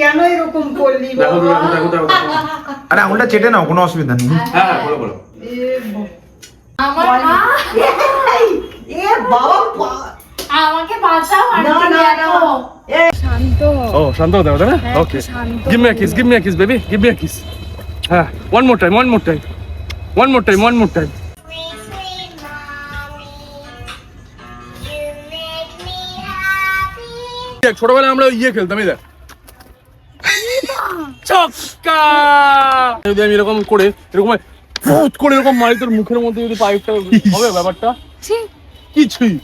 কেন এরকম করলি দেখো বাবা? দেখো দেখো দেখো আরে আঙুলটা চেটে নাও, কোনো অসুবিধা নেই। হ্যাঁ হ্যাঁ বলো বলো আমার মা এ বাবা আমাকে বাঁচাও আর না না না শান্ত ও শান্ত হতে হবে না হ্যাঁ, ওকে শান্ত give me a kiss baby give me a kiss হ্যাঁ one more time Sweet, sweet mommy, you make me happy. ছোটবেলায় আমরা ইয়ে খেলতাম এই দেখ ছক্কা যদি আমি এরকম করে এরকম ফুট করে এরকম মারি তোর মুখের মধ্যে যদি পাইপটা হবে ব্যাপারটা ছি, কিছুই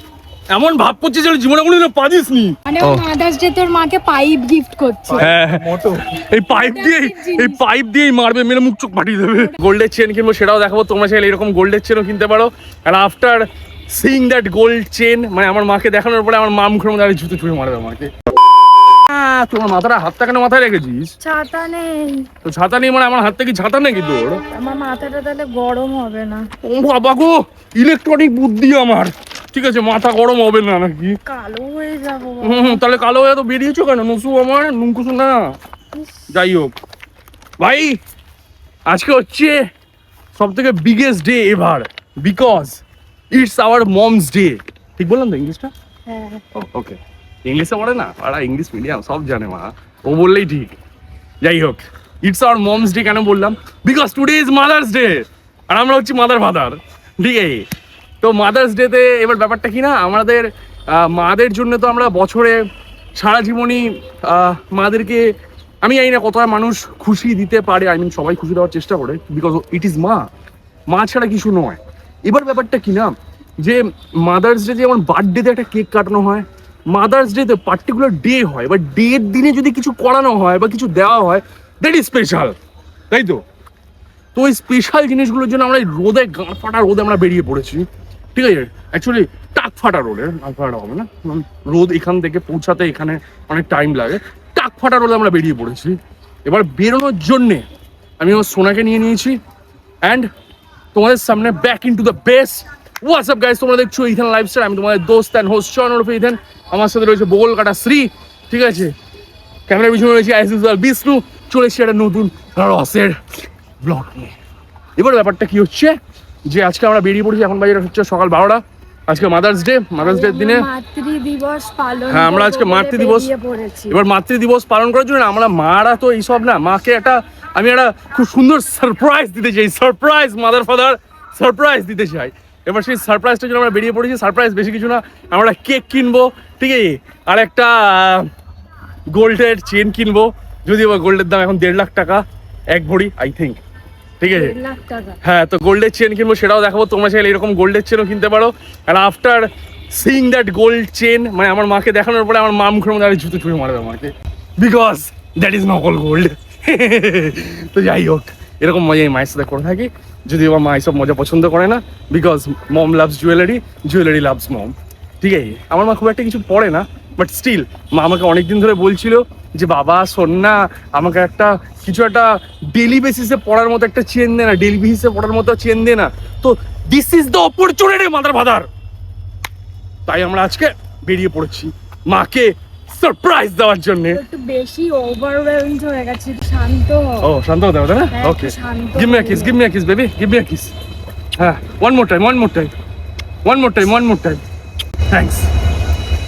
এমন ভাব করছিস যে জীবনে কোনোদিনও পারিস নি মানে মাদার্স ডে তোর মাকে পাইপ গিফট করছে হ্যাঁ এই পাইপ দিয়েই মারবে মেরে মুখ চোখ ফাটিয়ে দেবে গোল্ডের চেন কিনবো সেটাও দেখাবো তোমরা চাইলে এরকম গোল্ডের চেনও কিনতে পারো আর after seeing that gold chain মানে আমার মাকে দেখানোর পরে আমার মা মুখের মধ্যে জুতো ছুঁড়ে মারবে আমাকে তোমার মাথাটা হাতটা কেন মাথায় রেখেছিস ছাতা নেই তো ছাতা নেই মানে আমার হাত থেকে ছাতা নাকি তোর আমার মাথাটা তাহলে গরম হবে না ও বাবা গো ইলেকট্রনিক বুদ্ধি আমার ঠিক আছে মাথা গরম হবে না নাকি কালো হয়ে যাবো তাহলে কালো হয়ে তো বেরিয়েছো কেন নুসু আমার নুনকুসু না যাই হোক ভাই আজকে হচ্ছে সব থেকে biggest day ever because it's hour moms day ঠিক বললাম তো ইংলিশটা হ্যাঁ ওকে ইংলিশে পড়ে না ওরা ইংলিশ মিডিয়াম সব জানে মা ও বললেই ঠিক যাই হোক ইটস আওয়ার মমস ডে কেন বললাম because today is mother's day আর আমরা হচ্ছি মাদার ফাদার ঠিক আছে তো মাদার্স ডেতে এবার ব্যাপারটা কি না আমাদের মাদের জন্য তো আমরা বছরে সারা জীবনই মাদেরকে আমি জানি না কতটা মানুষ খুশি দিতে পারে আই মিন সবাই খুশি দেওয়ার চেষ্টা করে বিকজ ইট ইজ মা ছাড়া কিছু নয় এবার ব্যাপারটা কি না যে মাদার্স ডে যেমন বার্থডেতে একটা কেক কাটানো হয় মাদার্স ডেতে পার্টিকুলার ডে হয় এবার ডের দিনে যদি কিছু করানো হয় বা কিছু দেওয়া হয় দ্যাট ইজ স্পেশাল তাই তো তো ওই স্পেশাল জিনিসগুলোর জন্য আমরা এই রোদে গাঁট ফাটা রোদে আমরা বেরিয়ে পড়েছি ঠিক আছে অ্যাকচুয়ালি টাক ফাটা রোদে গাঁট ফাটা হবে না রোদ এখান থেকে পৌঁছাতে এখানে অনেক টাইম লাগে টাক ফাটা রোদে আমরা বেরিয়ে পড়েছি এবার বেরোনোর জন্যে আমি আমার সোনাকে নিয়ে নিয়েছি অ্যান্ড তোমাদের সামনে back in to the best WhatsApp guys তোমরা দেখছো ইথান লাইফস্টাইল আমি তোমাদের দোস্ত অ্যান্ড হোস্ট চয়ন ওরফে ইথান আমার সাথে রয়েছে বগল কাটা শ্রী ঠিক আছে ক্যামেরার পিছনে রয়েছে অ্যাজ ইউজুয়াল বিষ্ণু চলেছি একটা নতুন রসের ব্লগ নিয়ে এবার ব্যাপারটা কি হচ্ছে যে আজকে আমরা বেরিয়ে পড়েছি এখন বাজে হচ্ছে সকাল 12টা আজকে মাদার্স ডে দিনে মাতৃ দিবস পালন হ্যাঁ আমরা আজকে মাতৃ দিবস এবার মাতৃ দিবস পালন করার জন্য আমরা মারা তো এইসব না মাকে আমি একটা খুব সুন্দর সারপ্রাইজ দিতে চাই সারপ্রাইজ মাদার ফাদার সারপ্রাইজ দিতে চাই এবার সেই সারপ্রাইজটার জন্য আমরা বেরিয়ে পড়েছি সারপ্রাইজ বেশি কিছু না আমরা কেক কিনবো ঠিক আছে আর একটা গোল্ডের চেন কিনবো যদিও গোল্ডের দাম এখন 1.5 লাখ টাকা এক ভরি আই থিঙ্ক ঠিক আছে হ্যাঁ তো গোল্ডের চেন কিনবো সেটাও দেখাবো তোমরা চাইলে এরকম গোল্ডের চেনও কিনতে পারো আর after seeing that gold chain মানে আমার মাকে দেখানোর পরে আমার মা মুখের মধ্যে জুতো ছুঁড়ে মারবে আমাকে বিকজ দ্যাট ইজ নকল গোল্ড তো যাই হোক এরকম মজা এই মায়ের সাথে করে থাকি যদিও বা মা এইসব মজা পছন্দ করে না because mom loves jewellery loves mom ঠিক আছে আমার মা খুব একটা কিছু পড়ে না বাট স্টিল মা আমাকে অনেকদিন ধরে বলছিল যে বাবা শোন না আমাকে একটা কিছু একটা ডেলি বেসিসে পড়ার মতো একটা চেন দে না ডেলি বেসিসে পড়ার মতো চেন দে না তো this is the opportunity mother father তাই আমরা আজকে বেরিয়ে পড়েছি মাকে সারপ্রাইজ দেওয়ার জন্য একটু বেশি ওভারওয়েলমড হয়ে গেছে শান্ত ও শান্ত হতে হবে না হ্যাঁ, ওকে শান্ত give me a kiss baby give me a kiss হ্যাঁ one more time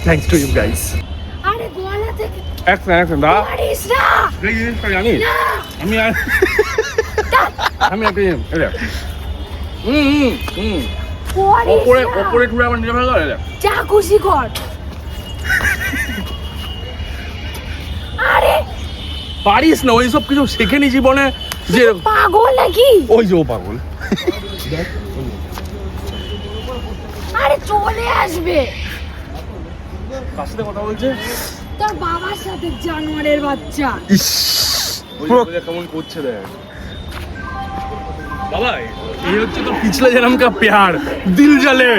thanks to you guys আরে গলা থেকে এক দা পারিস না এই জিনিসটা জানি আমি একটা পারিস না ওপরে টুরে আমার নিজে ফেলা গেলে যা খুশি কর আরে পারিস না ওইসব কিছু শেখেনি জীবনে যে পাগল নাকি ওই যে ও পাগল আরে চলে আসবে কার সাথে কথা বলছে তোর বাবার সাথে জানোয়ারের বাচ্চা ইস পুরো কেমন করছে দেখ বাবা এই হচ্ছে তো পিছলে জনম কা প্যার দিল জ্বলে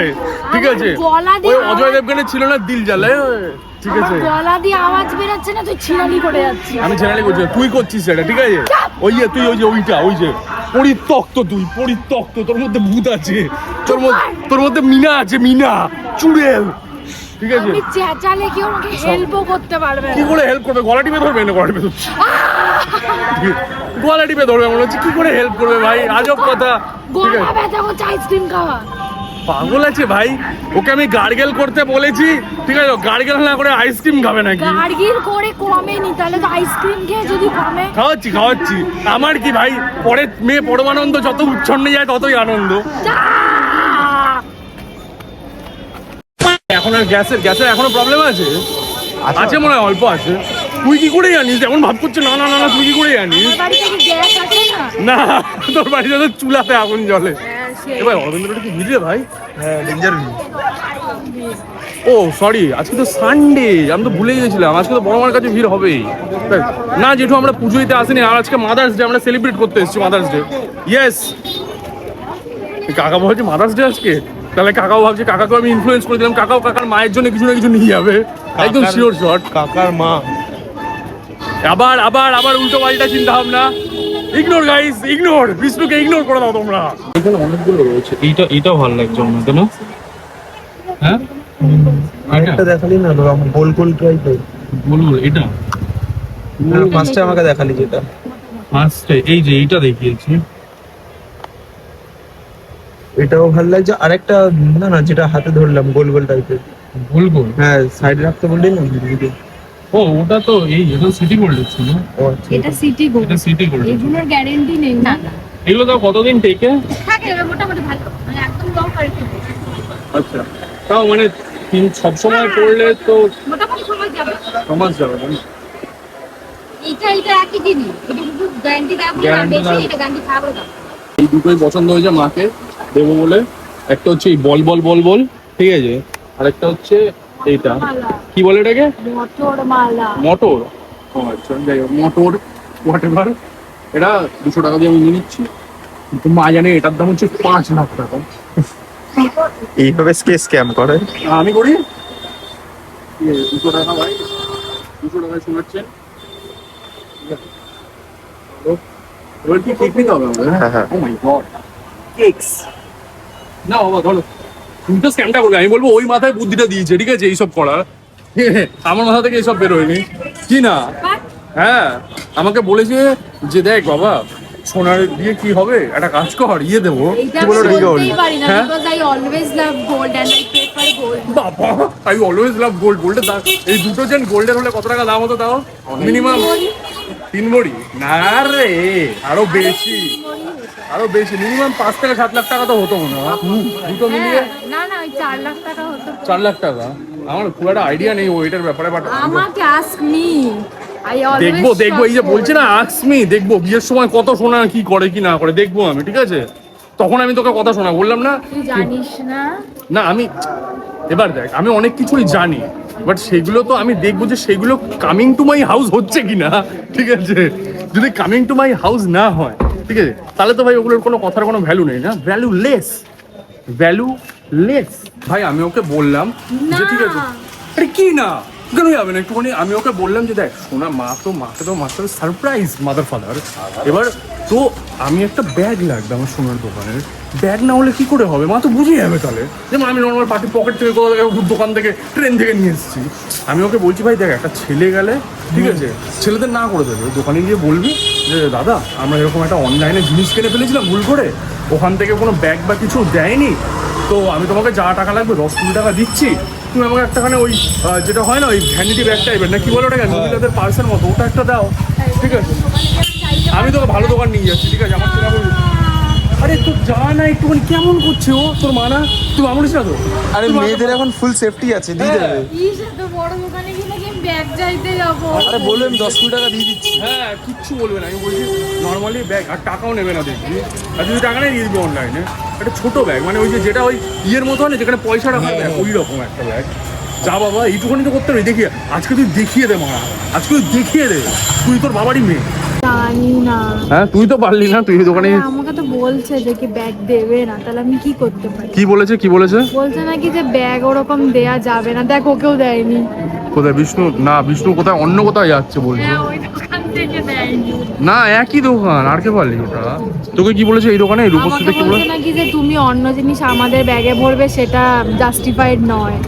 ঠিক আছে গলা ওই দিয়ে অজয় দেবগানের ছিল না দিল জ্বলে ঠিক আছে গলা দিয়ে আওয়াজ বেরোচ্ছে না তুই ছিনালি করে যাচ্ছিস আমি চ্যানেলে করছি তুই করছিস সেটা ঠিক আছে ওই যে তুই ওই যে পরিত্যক্ত তোর মধ্যে ভূত আছে তোর মধ্যে মিনা আছে মিনা চুড়েল ঠিক আছে আমি চেঁচালে কেউ আমাকে হেল্পও করতে পারবে কি না। করে হেল্প করবে? গলা টিপে ধরবে না? গলা টিপে ধরছে, গলা টিপে ধরবে মনে হচ্ছে। কি করে হেল্প করবে ভাই? আজব কথা। ঠিক গলা আছে, ব্যথা করছে আইসক্রিম খাওয়া। পাগল আছে ভাই। ওকে আমি গার্গেল করতে বলেছি, ঠিক আছে, গার্গেল না করে আইসক্রিম খাবে নাকি? গার্গিল করে কমেনি, তাহলে তো আইসক্রিম খেয়ে যদি কমে। খাওয়াচ্ছি। আমার কি ভাই, পরে মেয়ে পরমানন্দ যত উচ্ছন্নে যায় ততই আনন্দ। এখন আর গ্যাসের এখনো প্রবলেম আছে? আছে মনে হয়, অল্প আছে। তুই কি করে জানিস? এমন ভাব করছে না না না না, তুই কি করে জানিস? আমার বাড়িতে কি গ্যাস আছে না? না, তোর বাড়িতে তো চুলাতে আগুন জ্বলে। হ্যাঁ, সেই। এবার অরবিন্দটা কি ভিড় রে ভাই? হ্যাঁ ডেঞ্জার ভিউ। ও সরি, আজকে তো সানডে, আমি তো ভুলে গেছিলাম। আজকে তো বড় মার কাছে ভিড় হবেই না, যেহেতু আমরা পুজো দিতে আসিনি। আর আজকে মাদার্স ডে, আমরা সেলিব্রেট করতে এসেছি মাদার্স ডে। ইয়েস, কাকা ভাবছে মাদার্স ডে আজকে, তাহলে কাকাও ভাবছে, কাকাকেও আমি ইনফ্লুয়েন্স করে দিলাম। কাকাও কাকার মায়ের জন্য কিছু না কিছু নিয়ে যাবে, একদম শিওর শট। কাকার মা আবার আবার আবার উল্টো পাল্টা চিন্তা ভাবনা। Ignore guys, ignore. বিষ্ণুকে ইগনোর করে দাও তোমরা। এখানে অনেকগুলো রয়েছে। এইটাও ভালো লাগছে আমার, তাই না? হ্যাঁ, এটা দেখালি না গোল গোল টাইপের। বলবো এটা পাঁচটা আমাকে দেখালি যেটা ফার্স্টে, এই যে এইটা দেখিয়েছি। এটাও ভালো লাগছে। আরেকটা না না, যেটা হাতে ধরলাম গোল গোল টাইপের। গোল গোল, হ্যাঁ সাইডে রাখতে বললি না। ও ওটা তো এটা সিটি গোল্ড ছিল। ও আচ্ছা। এটা সিটি গো, এটা সিটি গোল্ড। এগুলোর গ্যারান্টি নেই না। এগুলো তো কতদিন টেকে? থাকে মোটামুটি ভালো, মানে একদম লং কোয়ালিটি, আচ্ছা, তাও মানে সব সময় পড়লে তো মোটামুটি সময় যাবে। সমাজ যাবে না? এটা একই জিনিস, এটা শুধু গ্যারান্টি দেয় বলে Guarantee বেশি, না। এটা গ্যারান্টি থাকবে না। এই দুটোই পছন্দ হয়েছে মাকে দেবো বলে। একটা হচ্ছে এই বল বল বল বল, ঠিক আছে, আর একটা হচ্ছে এইটা, মালা, কি বলে এটাকে? মোটর মালা। মোটর। ও আচ্ছা, যাই হোক, মোটর হোয়াট এভার। এটা 200 টাকা দিয়ে আমি নিয়ে নিচ্ছি, কিন্তু মা জানে এটার দাম হচ্ছে 5 লাখ টাকা। এইভাবে স্ক্যাম করে। আমি করি 200 টাকা ভাই, 200 টাকায় শোনাচ্ছেন। এবার কি কেক নিতে হবে আমাদের? হ্যাঁ, হ্যাঁ। ও মাই গড, কেকস না বাবা, ধরো। তুমি তো স্ক্যামটা করবে, আমি বলবো ওই মাথায় বুদ্ধিটা দিয়েছে, ঠিক আছে, এইসব করার। আমার মাথা থেকে এইসব বেরোয়নি, কি না? হ্যাঁ, আমাকে বলেছে যে দেখ বাবা, সোনার দিয়ে কি হবে, একটা কাজ কর, ইয়ে দেবো, এইটা কি বলে ওটা? বলতেই পারি না, হ্যাঁ? because I always love gold and I prefer gold. বাবা, আই অলওয়েজ লাভ গোল্ড। গোল্ডের দাম, এই দুটো যেন গোল্ডের হলে কত টাকা দাম হতো তাও? মিনিমাম 3 ভরি না রে, আরো বেশি, আরো বেশি, মিনিমাম 5 থেকে 7 লাখ টাকা তো হতো মনে হয়। দুটো মিলিয়ে না না, ওই 4 লাখ টাকা হতো। 4 লাখ টাকা। আমার খুব একটা আইডিয়া নেই ওইটার ব্যাপারে, বাট আমাকে ask me, I always দেখবো দেখবো, এই যে বলছে না আক্সমি, দেখবো বিয়ের সময় কত সোনা কি করে কি না করে, দেখবো আমি, ঠিক আছে? তখন আমি তোকে কথা শোনা, বললাম না? তুই জানিস না। না আমি, এবার দেখ, আমি অনেক কিছুই জানি, বাট সেগুলো তো আমি দেখবো যে সেগুলো কামিং টু মাই হাউস হচ্ছে কিনা, ঠিক আছে? যদি কামিং টু মাই হাউস না হয়, ঠিক আছে, তাহলে তো ভাই ওগুলোর কোনো কথার কোনো ভ্যালু নেই, না? Valueless, valueless. ভাই আমি ওকে বললাম যে ঠিক আছে, আরে কি না, কেন যাবে না একটুখানি? আমি ওকে বললাম যে দেখ শোনা, মাকে তো মাস্টার সারপ্রাইজ, মাদার ফাদার। এবার তো আমি একটা ব্যাগ লাগবে আমার সোনার দোকানের, ব্যাগ না হলে কি করে হবে? মা তো বুঝে যাবে তাহলে, যেমন আমি নর্মাল পার্টি পকেট থেকে কোথাও থেকে দোকান থেকে ট্রেন থেকে নিয়ে এসেছি। আমি ওকে বলছি ভাই দেখ, একটা ছেলে গেলে, ঠিক আছে, ছেলেদের না করে দেবে, দোকানে গিয়ে বলবি যে দাদা আমরা এরকম একটা অনলাইনে জিনিস কিনে ফেলেছিলাম ভুল করে, ওখান থেকে কোনো ব্যাগ বা কিছু দেয়নি, তো আমি তোমাকে যা টাকা লাগবে 10-20 টাকা দিচ্ছি, তুমি আমাকে একটাখানে ওই যেটা হয় না ওই ভ্যানিটি ব্যাগ টাইপের, না কি বলো ওটাকে, মহিলাদের পার্সেল মতো, ওটা একটা দাও, ঠিক আছে? আমি তোকে ভালো দোকান নিয়ে যাচ্ছি, ঠিক আছে? আমার থেকে আরে তো যা না একটুখানি, কেমন করছে ও তোর মা? না তুই মা বলিস না তো? আরে মেয়েদের এখন ফুল সেফটি আছে, দিয়ে দেবে। ইস, এত বড় দোকানে গেলে কি ব্যাগ চাইতে যাবো? আরে বললাম 10-20 টাকা দিয়ে দিচ্ছি। হ্যাঁ, কিচ্ছু বলবে না, আমি বলছি নর্মালি ব্যাগ, আর টাকাও নেবে না দেখবি, আর যদি টাকা নেই দিয়ে দিবি অনলাইনে। একটা ছোটো ব্যাগ, মানে ওই যে যেটা ওই ইয়ের মতো হয় না, যেখানে পয়সা রাখার ব্যাগ, ওই রকম একটা ব্যাগ। যা বাবা, এইটুকুনি তো করতে হবে। দেখিয়ে আজকে তুই দেখিয়ে দে মা, আজকে তুই দেখিয়ে দে, তুই তোর বাবারই মেয়ে। জানি না। হ্যাঁ, তুই তো পারলি না, তুই দোকানে। আমাকে তো বলছে যে কি ব্যাগ দেবে না, তাহলে আমি কি করতে পারি? কি বলেছে, কি বলেছে? বলছে নাকি যে ব্যাগ ওরকম দেয়া যাবে না। দেখ, ওকেও দেয়নি। কোথায় বিষ্ণু? না, বিষ্ণু কোথায় অন্য কোথায় যাচ্ছে বলছে। হ্যাঁ, ওই দোকান থেকে দেয়নি। না, একই দোকান, আর কে পারলি ওটা? তোকে কি বলেছে এই দোকানে, এই রূপশ্রীতে আমাকে কি বলে? বলছে নাকি যে তুমি অন্য জিনিস আমাদের ব্যাগে ভরবে, সেটা জাস্টিফাইড নয়।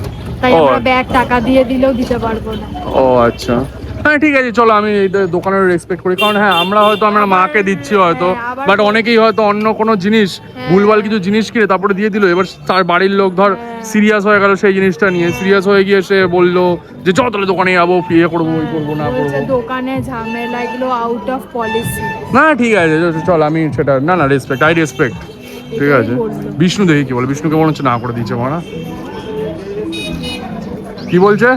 তাই ও। আমরা ব্যাগ টাকা দিয়ে দিলেও দিতে পারবো না। ও আচ্ছা, হ্যাঁ ঠিক আছে চলো, আমি এই দোকানের রেসপেক্ট করি, কারণ হ্যাঁ আমরা হয়তো আমরা মাকে দিচ্ছি হয়তো, হ্যাঁ, আবার- বাট অনেকেই হয়তো অন্য কোনো জিনিস ভুলভাল কিছু জিনিস কিনে তারপরে দিয়ে দিল, এবার তার বাড়ির লোক ধর সিরিয়াস হয়ে গেল সেই জিনিসটা নিয়ে, সিরিয়াস হয়ে গিয়ে সে বললো যে চ তাহলে দোকানে যাবো, ইয়ে করবো ওই করবো না বলছে করবো। দোকানে ঝামেলা, এগুলো আউট অফ পলিসি। না ঠিক আছে চল, আমি সেটা না রেসপেক্ট, আই রেসপেক্ট, ঠিক এটাই আছে। বললো। বিষ্ণু দেখি কি বলে, বিষ্ণুকে মনে হচ্ছে না করে দিয়েছে মারা, কি বলছে?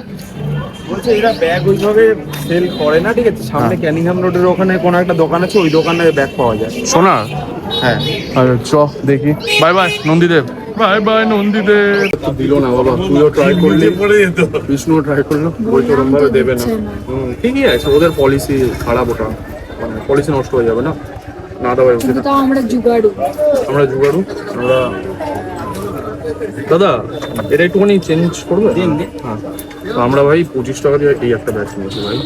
বলছে এরা ব্যাগ ওইভাবে সেল করে না, ঠিক আছে, সামনে হ্যাঁ। ক্যানিংহাম রোডের ওখানে কোনো একটা দোকান আছে, ওই দোকানে ব্যাগ পাওয়া যায়। শোনা, হ্যাঁ আচ্ছা চ দেখি, বাই বাই নন্দীদেব, বাই বাই নন্দীদেব। দিল না বাবা, তুইও ট্রাই করলি, বিষ্ণুও ট্রাই করলো, বই তো ওরম ভাবে দেবে না। ঠিকই আছে, ওদের পলিসি খারাপ, ওটা মানে পলিসি নষ্ট হয়ে যাবে না, না দেওয়া উচিত। কিন্তু তাও আমরা জুগাড়ু। আমরা জুগাড়ু, আমরা দাদা এটা একটুখানি চেঞ্জ করবে? হ্যাঁ, তো আমরা ভাই 25 টাকা দিয়ে এই একটা ব্যাগ কিনেছি ভাই,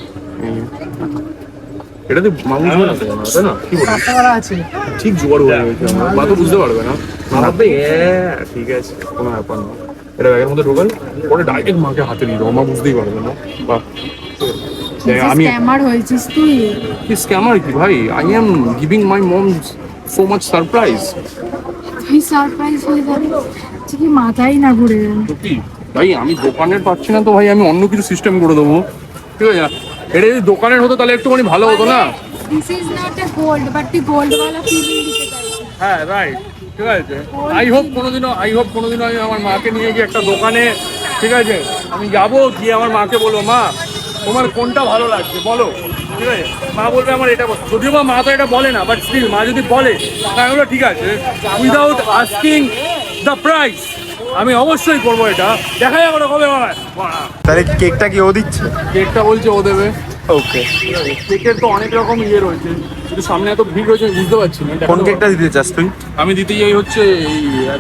এটাতে মানুষ হয় না তো, তাই না? কি বলিস? ঠিক জোগাড় হয়ে গেছে, মা তো বুঝতে পারবে না, মা ভাববে ঠিক আছে কোনো ব্যাপার না, এটা ব্যাগের মধ্যে ঢোকাল, পরে ডাইরেক্ট মাকে হাতে দিয়ে দেবো, মা বুঝতেই পারবে না। বা আমি স্ক্যামার হয়েছিস তুই। কি স্ক্যামার কি ভাই, I am giving my mom so much surprise. তুই সারপ্রাইজ হয়ে যাবি, কি মাথাই না ঘুরে। সত্যি ভাই, আমি দোকানের পাচ্ছি না তো ভাই, আমি অন্য কিছু সিস্টেম করে দেবো, ঠিক আছে। এটা যদি দোকানের হতো তাহলে একটুখানি ভালো হতো না? This is not a gold, but তুই গোল্ড ওয়ালা ফিলিং দিতে চাইছিস। হ্যাঁ রাইট, ঠিক আছে। আই হোপ কোনোদিনও আমি আমার মাকে নিয়ে গিয়ে একটা দোকানে, ঠিক আছে, আমি যাবো, গিয়ে আমার মাকে বলবো মা তোমার কোনটা ভালো লাগছে বলো, ঠিক আছে। মা বলবে আমার এটা পছন্দ, যদিও মা তো এটা বলে না, বাট স্টিল মা যদি বলে তাহলে বলো ঠিক আছে, উইদাউট আস্কিং দ্য প্রাইস আমি অবশ্যই করবো এটা, দেখা যাবে ওটা কবে হয়। তাহলে কেকটা কি ও দিচ্ছে? কেকটা বলছে ও দেবে। ওকে, কেকের তো অনেক রকম ইয়ে রয়েছে, কিন্তু সামনে এত ভিড় রয়েছে আমি বুঝতে পারছি না। কোন কেকটা দিতে চাস তুই? আমি দিতে যাই হচ্ছে এই,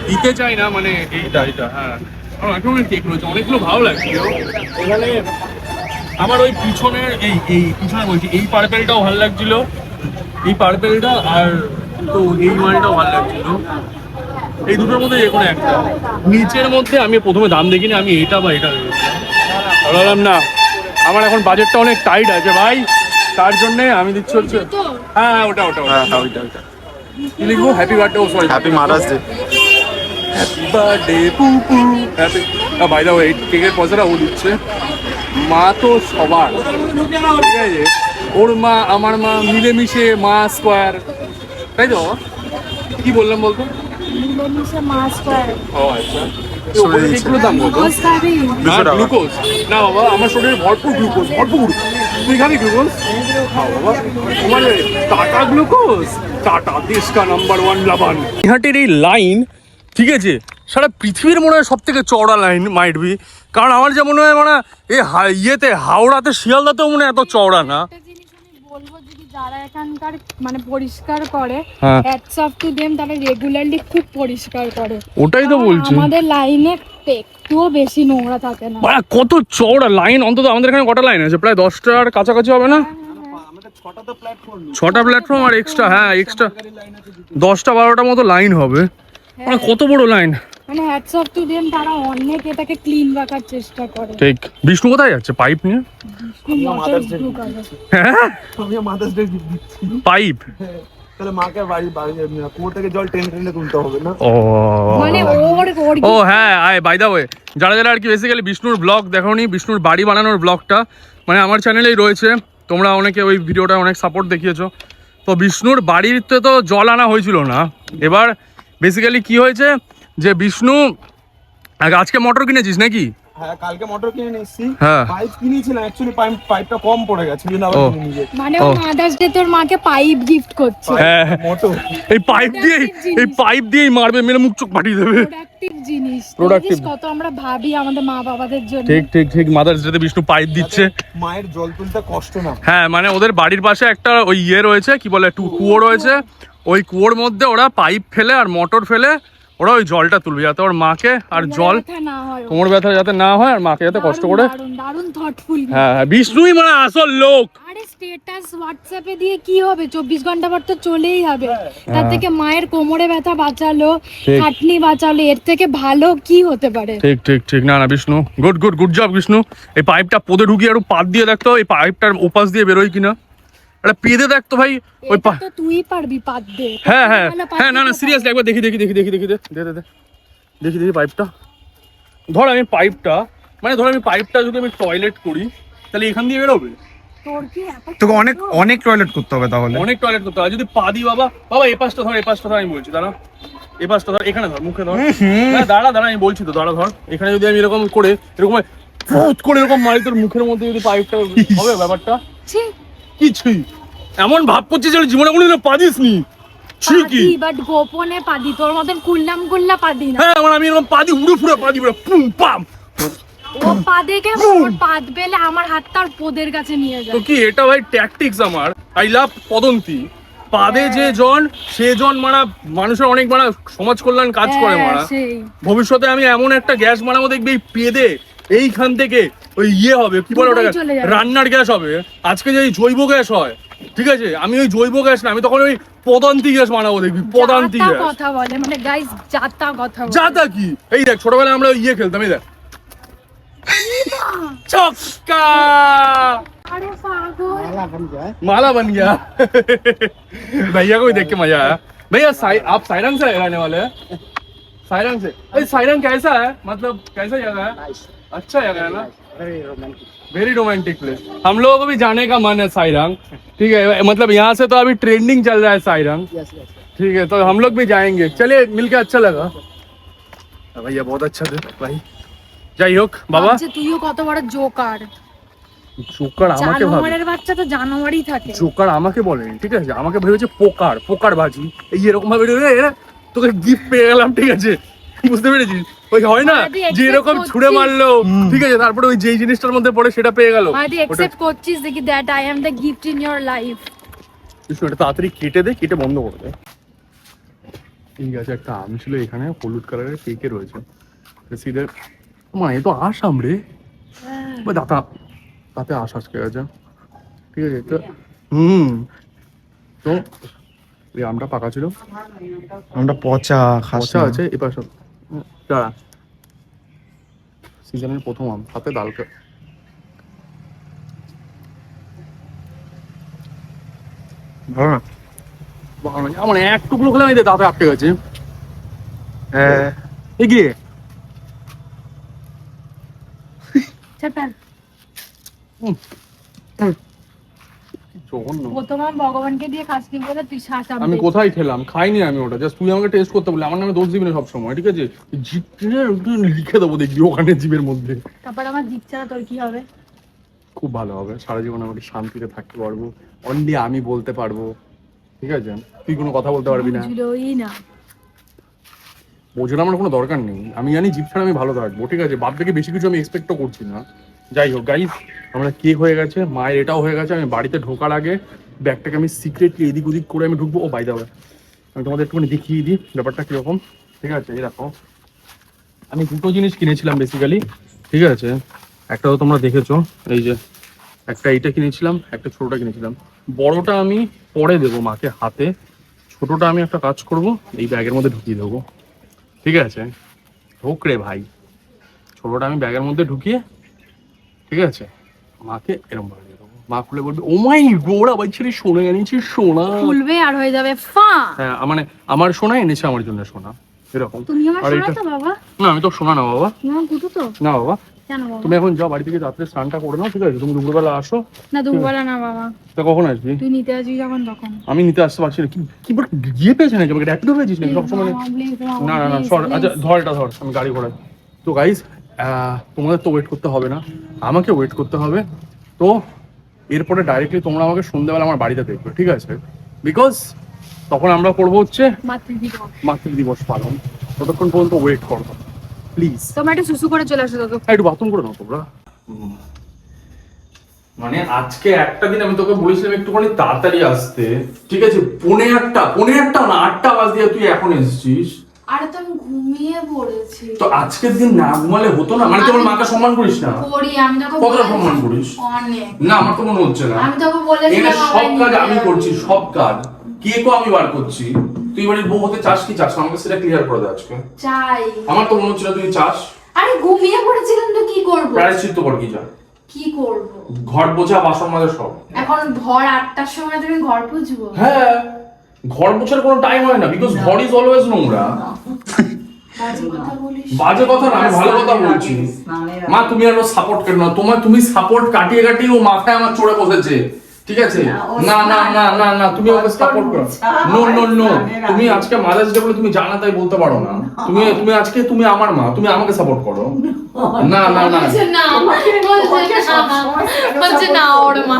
দিতে চাই না মানে এইটা হ্যাঁ, আমার এখন কেক রয়েছে অনেকগুলো, ভালো লাগছে এখানে। আমার ওই পিছনের এই পিছনে বলছি, এই পার্পেলটাও ভালো লাগছিল, এই পার্পেলটা, আর তো এই মালটাও ভালো লাগছিল, এই দুটোর মধ্যে যে কোনো একটা। নিচের মধ্যে আমি প্রথমে দাম দেখিনি, আমি এটা বা এটা বললাম না, আমার এখন বাজেটটা অনেক টাইট আছে ভাই, তার জন্যে আমি দিচ্ছি হচ্ছে হ্যাঁ হ্যাঁ ওটা হ্যাঁ হ্যাঁ, ওইটা কি লিখবো, হ্যাপি বার্থডে, ও sorry happy mother's day. Happy birthday Pupu, happy. By the way কেকের পয়সাটা ও দিচ্ছে, মা তো সবার, ঠিক আছে, ওর মা আমার মা মিলেমিশে মা স্কোয়ার, তাই তো? কি বললাম বলতো? মিলেমিশে মাছ করে। ও আচ্ছা, কেকগুলোর দাম কত? রোজ খাবি? 200 টাকা। গ্লুকোজ না বাবা, আমার শরীরে ভরপুর গ্লুকোজ, ভরপুর। তুই খাবি গ্লুকোজ? খাও বাবা, তোমার টাটা গ্লুকোজ, টাটা দেশ কা নাম্বার 1 লাবান। হাটের এই লাইন, ঠিক আছে, সারা পৃথিবীর মনে হয় সব থেকে চওড়া লাইন মাইট বি, কারণ আমার যা মনে হয় মানে ইয়েতে হাওড়াতে শিয়ালদাতেও মনে হয় এত চওড়া না। একটা জিনিস আমি বলবো, যদি যারা এখানকার মানে পরিষ্কার করে, হ্যাঁ। হ্যাটস অফ টু দেম, তারা রেগুলারলি খুব পরিষ্কার করে। ওটাই তো কারণ বলছি, আমাদের লাইনে একটুও বেশি নোংরা থাকে না। মানে কত চওড়া লাইন, অন্তত আমাদের এখানে কটা লাইন আছে, প্রায় 10টার কাছাকাছি হবে না? 6টা প্ল্যাটফর্ম আর এক্সট্রা, হ্যাঁ এক্সট্রা 10টা 12টার মতো লাইন হবে, মানে কত বড় লাইন। মানে হ্যাটস অফ টু দেম, তারা অনেক এটাকে ক্লিন রাখার চেষ্টা করে। ঠিক। বিষ্ণু কোথায় যাচ্ছে পাইপ নিয়ে? Mother's Day করে। হ্যাঁ আমি মাদার্স ডে গিফট দিচ্ছি, পাইপ, তাহলে মাকে বাড়ি কুয়ো থেকে জল টেনে টেনে তুলতে হবে না? ও মানে ওর ও হ্যাঁ, বাই দা ওয়ে যারা আর কি বেসিক্যালি বিষ্ণুর ব্লগ দেখোনি, বিষ্ণুর বাড়ি বানানোর ব্লগটা মানে আমার চ্যানেলেই রয়েছে, তোমরা অনেকে ওই ভিডিওটা অনেক সাপোর্ট দেখিয়েছো। তো বিষ্ণুর বাড়িতে তো জল আনা হয়েছিল না, এবার বেসিক্যালি কি হয়েছে যে বিষ্ণু আজকে মোটর কিনেছিস নাকি? হ্যাঁ, কালকে মোটর কিনে নিয়েছি, হ্যাঁ। পাইপ কিনেছিলাম, অ্যাকচুয়ালি পাইপটা কম পড়ে গেছে, কিন্তু আবার ও। কিনে নিয়ে গেছি। মানে ও মাদার্স ডে তোর মাকে পাইপ গিফট করছে। হ্যাঁ, মোটর এই পাইপ দিয়েই মারবে, মেরে মুখ চোখ ফাটিয়ে দেবে। প্রোডাক্টিভ জিনিস, Productive। প্রোডাক্টিভ কত আমরা ভাবি আমাদের মা বাবাদের জন্য। ঠিক মাদার্স ডেতে বিষ্ণু পাইপ দিচ্ছে। মায়ের জল তুলতে কষ্ট না। হ্যাঁ, মানে ওদের বাড়ির পাশে একটা ওই ইয়ে রয়েছে, কি বলে কুয়ো রয়েছে, ওই কুয়োর মধ্যে ওরা পাইপ ফেলে আর মোটর ফেলে ওরা ওই জলটা তুলবে যাতে ওর মাকে আর জল ব্যথা না হয়। কোমর ব্যথা যাতে না হয় আর মাকে যাতে কষ্ট করে। দারুণ থটফুল। হ্যাঁ হ্যাঁ, বিষ্ণুই মানে আসল লোক। আরে স্ট্যাটাস হোয়াটসঅ্যাপে দিয়ে কি হবে, 24 ঘন্টা পর তো চলেই হবে। তার থেকে মায়ের কোমরে ব্যথা বাঁচালো, ঠিক। খাটনি বাঁচালো, এর থেকে ভালো কি হতে পারে? ঠিক ঠিক ঠিক, না না Bishnu, good good good job Bishnu. এই পাইপটা পোদে ঢুকিয়ে একটু পাত দিয়ে দেখতো এই পাইপটার ওপাশ দিয়ে বেরোয় কিনা, এটা পেদে দেখতো ভাই ওই এটা তো তুই পারবি পাত দে। হ্যাঁ হ্যাঁ ভালো পাত হ্যাঁ, না না দিতে সিরিয়াসলি একবার দেখি দেখি দেখি দেখি দেখি দে দে দে দে দেখি দেখি পাইপটা। ধর আমি পাইপটা মানে ধর আমি পাইপটা যদি আমি টয়লেট করি তাহলে এখান দিয়ে বেরোবে? তোর কি এত তোকে অনেক অনেক টয়লেট করতে হবে তাহলে। অনেক টয়লেট করতে হয় যদি পা দিই। বাবা বাবা এই পাশটা ধর, এই পাশটা ধর, আমি বলছি দাঁড়া, এই পাশটা ধর, এখানে ধর, মুখে ধর। হ্যাঁ দাঁড়া দাঁড়া, আমি বলছি তো দাঁড়া ধর। এখানে যদি আমি এরকম করে এরকম ফুট করে এরকম মারি তোর মুখের মধ্যে যদি পাইপটা হবে ব্যাপারটা ছি কিছুই এমন ভাব করছিস যে জীবনে কোনোদিনও পাদিস নি। ঠিকই, বাট গোপনে পাদি, তোর মতন কুল্লা পাদি না। হ্যাঁ মানে আমি এরকম পাদি উড়ে ফুড়ে পাদি পুরো পুম পাম। ও পাদেকে ওর পাদ পেলে আমার হাতটা আর পোদের কাছে নিয়ে তো যায়। কি এটা ভাই ট্যাকটিক্স আমার। I love পদন্তি। পাদে যে জন সে জন মারা মানুষের অনেক মারা সমাজ কল্যাণ কাজ করে মারা। সেই ভবিষ্যতে আমি এমন একটা গ্যাস বানাবো দেখবি এই পেদে এইখান থেকে ওই ইয়ে হবে কি বলে ওটা, দুটোই চলে যাবে। রান্নার গ্যাস হবে। আজকে যে এই জৈব গ্যাস হয়, ঠিক আছে, আমি ওই জৈব গ্যাস না, আমি তখন ওই পদান্তি গ্যাস বানাবো দেখবি, পদান্তি যাতা গ্যাস। কথা বলে মানে গাইস, যাতা কথা বলে। যাতা কি, এই দেখ ছোটবেলায় আমরা ওই ইয়ে খেলতাম, এই দেখ ছক্কা আরে পাগল। माला बन गया। भैया को भी देख के मजा आया। भैया आप साइरंग से रहने वाले हैं? साइरंग से। अरे साइरंग कैसा है, मतलब कैसा जगह है? अच्छा जगह है ना, वेरी रोमांटिक प्लेस। हम लोगों को भी जाने का मन है साइरंग, ठीक है, मतलब यहाँ से तो अभी ट्रेंडिंग चल रहा है साइरंग, ठीक है, तो हम लोग भी जाएंगे। चलिए मिलके अच्छा लगा भैया, बहुत अच्छा थे भाई। যাই হোক বাবা, ভাবছে তুইও কত বড় জোকার। জোকার আমাকে ভাবে, জানোয়ারের বাচ্চা তো জানোয়ারই থাকে। জোকার আমাকে বলেনি, ঠিক আছে, আমাকে ভেবেছে পোকার, পোকার বাজি। এই এরকম ভাবে তোকে গিফট পেয়ে গেলাম, ঠিক আছে, বুঝতে পেরেছিস? ওই হয় না তুই যে এরকম accept ছুঁড়ে মারলো, ঠিক আছে, তারপরে ওই যেই জিনিসটার মধ্যে পড়ে সেটা পেয়ে গেল। ভাই অ্যাকসেপ্ট করছিস দেখি that I am the gift in your life. এটা তাড়াতাড়ি কেটে দে, কেটে বন্ধ করে দে। ঠিক আছে, একটা আম ছিল এখানে, হলুদ কালারের কেকে রয়েছে সিধে। মানে তো আসাম রে দাতা, তাতে আশ আজকে আছে, ঠিক আছে। তো তো এই আমটা পাকা ছিল, আমরা পচা খাস পচা আছে এবার সব দাঁড়া। সিজনের প্রথম আম, সাথে ডালকা। আমার এক টুকরো খেলে আমি দাঁতে আটকে গেছে। হ্যাঁ এগিয়ে প্রথমে ভগবানকে দিয়ে খাসনি বলে তুই শাসা। আমি কোথায় খেলাম, খাইনি আমি ওটা, জাস্ট তুই আমাকে টেস্ট করতে বলি। আমার নামে দোষ দিবি না সবসময়, ঠিক আছে? জিভটা লিখে দেবো দেখবি ওখানে, জিভের মধ্যে। তারপর আমার জিভ ছাড়া তোর কি হবে? খুব ভালো হবে, সারা জীবন আমাকে শান্তিতে থাকতে পারবো, অনলি আমি বলতে পারবো, ঠিক আছে, তুই কোনো কথা বলতে পারবি না। বুঝলোই না, বোঝার আমার কোনো দরকার নেই। আমি জানি জিভ ছাড়া আমি ভালো থাকবো, ঠিক আছে, বাপ থেকে বেশি কিছু আমি এক্সপেক্টও করছি না। যাই হোক গাইস, আমরা কেক হয়ে গেছে, মায়ের এটাও হয়ে গেছে। আমি বাড়িতে ঢোকার আগে ব্যাগটাকে আমি সিক্রেটলি এদিক ওদিক করে আমি ঢুকবো। ও বাই দা ওয়ে, আমি তোমাদের একটুখানি দেখিয়ে দিই ব্যাপারটা কিরকম, ঠিক আছে? এই দেখো, আমি দুটো জিনিস কিনেছিলাম বেসিক্যালি, ঠিক আছে। একটা তো তোমরা দেখেছো, এই যে একটা এইটা কিনেছিলাম, একটা ছোটটা কিনেছিলাম। বড়টা আমি পরে দেবো মাকে হাতে, ছোটটা আমি একটা কাজ করব, এই ব্যাগের মধ্যে ঢুকিয়ে দেবো, ঠিক আছে? ঢোক রে ভাই। ছোটটা আমি ব্যাগের মধ্যে ঢুকিয়ে, ঠিক আছে, মাকে এরকম ভাবে দিয়ে দেবো। মা খুলে বলবে ও মাই গড, আবার ছেলে সোনা এনেছি, সোনা। খুলবে আর হয়ে যাবে ফা। হ্যাঁ মানে আমার সোনা এনেছে আমার জন্য সোনা, এরকম। তুমি আমার আর শোনা এটা তো বাবা? না, আমি তো সোনা না বাবা, তুমি আমার কুটু তো? না বাবা। কেন বাবা? তুমি এখন যাও বাড়ি থেকে, রাত্রে স্নানটা করে নাও, ঠিক আছে? তুমি দুপুরবেলা আসো। না দুপুরবেলা না বাবা, তা কখন আসবি? তুই নিতে আসবি যখন তখন। আমি নিতে আসতে পারছি না। কি বল, গিয়ে পেয়েছে নাকি আমাকে? র্যাপিডো পেয়েছিস নাকি সবসময়? না না না, সর, আচ্ছা ধর এটা ধর, আমি গাড়ি ঘোড়াই। তো গাইজ, তোমাদের তো ওয়েট করতে হবে না, আমাকে ওয়েট করতে হবে। তো এরপরে ডাইরেক্টলি তোমরা আমাকে সন্ধ্যাবেলা আমার বাড়িতে দেখবে, ঠিক আছে? বিকজ তখন আমরা করবো হচ্ছে মাতৃদিবস পালন। ততক্ষণ পর্যন্ত ওয়েট করবো প্লিজ। তোমরা একটু সুসু করে চলে আসো তো। একটু বাথরুম করে নাও তোমরা। মানে আজকে একটা দিন আমি তোকে বলেছিলাম একটুখানি তাড়াতাড়ি আসতে, ঠিক আছে? 8:30 না 8টা বাজ দিয়ে তুই এখন এসেছিস। আরে তো আমি ঘুমিয়ে পড়েছি। তো আজকের দিন না ঘুমালে হতো না? মানে তোমার মাকে সম্মান করিস না? করি, আমি তোকে কতটা সম্মান করিস? অনেক। না আমার তো মনে হচ্ছে না। আমি তোকে বলেছিলাম সব কাজ আমি করছি, সব কাজ কেকও আমি বার করছি। তুই বাড়ির বউ হতে চাস কি চাস আমাকে সেটা ক্লিয়ার করে দে আজকে। চাই। আমার তো মনে হচ্ছে না তুই চাস। আরে ঘুমিয়ে পড়েছিলাম তো কি করব? প্রায়শ্চিত্ত কর কি যা। কি করব? ঘর পোছা বাসন মাজা সব। এখন ভোর 8টার সময় তুমি ঘর পুছবো? হ্যাঁ, ঘর পোছার কোনো টাইম হয় না, বিকজ ঘর ইজ অলওয়েজ নোংরা। বাজে কথা বলিস। বাজে কথা না, আমি ভালো কথা বলছি। মা তুমি আর সাপোর্ট করো না, তুমি সাপোর্ট কাটিয়ে কাটিয়ে ও মাথায় আমার চড়ে বসেছে, ঠিক আছে? না না না না না, তুমি ওকে সাপোর্ট করো। নো নো নো, তুমি আজকে মাদার্স ডে বলে তুমি জানা তাই বলতে পারো না। তুমি আজকে তুমি আমার মা, তুমি আমাকে সাপোর্ট করো। না না না বলছে না ওর মা।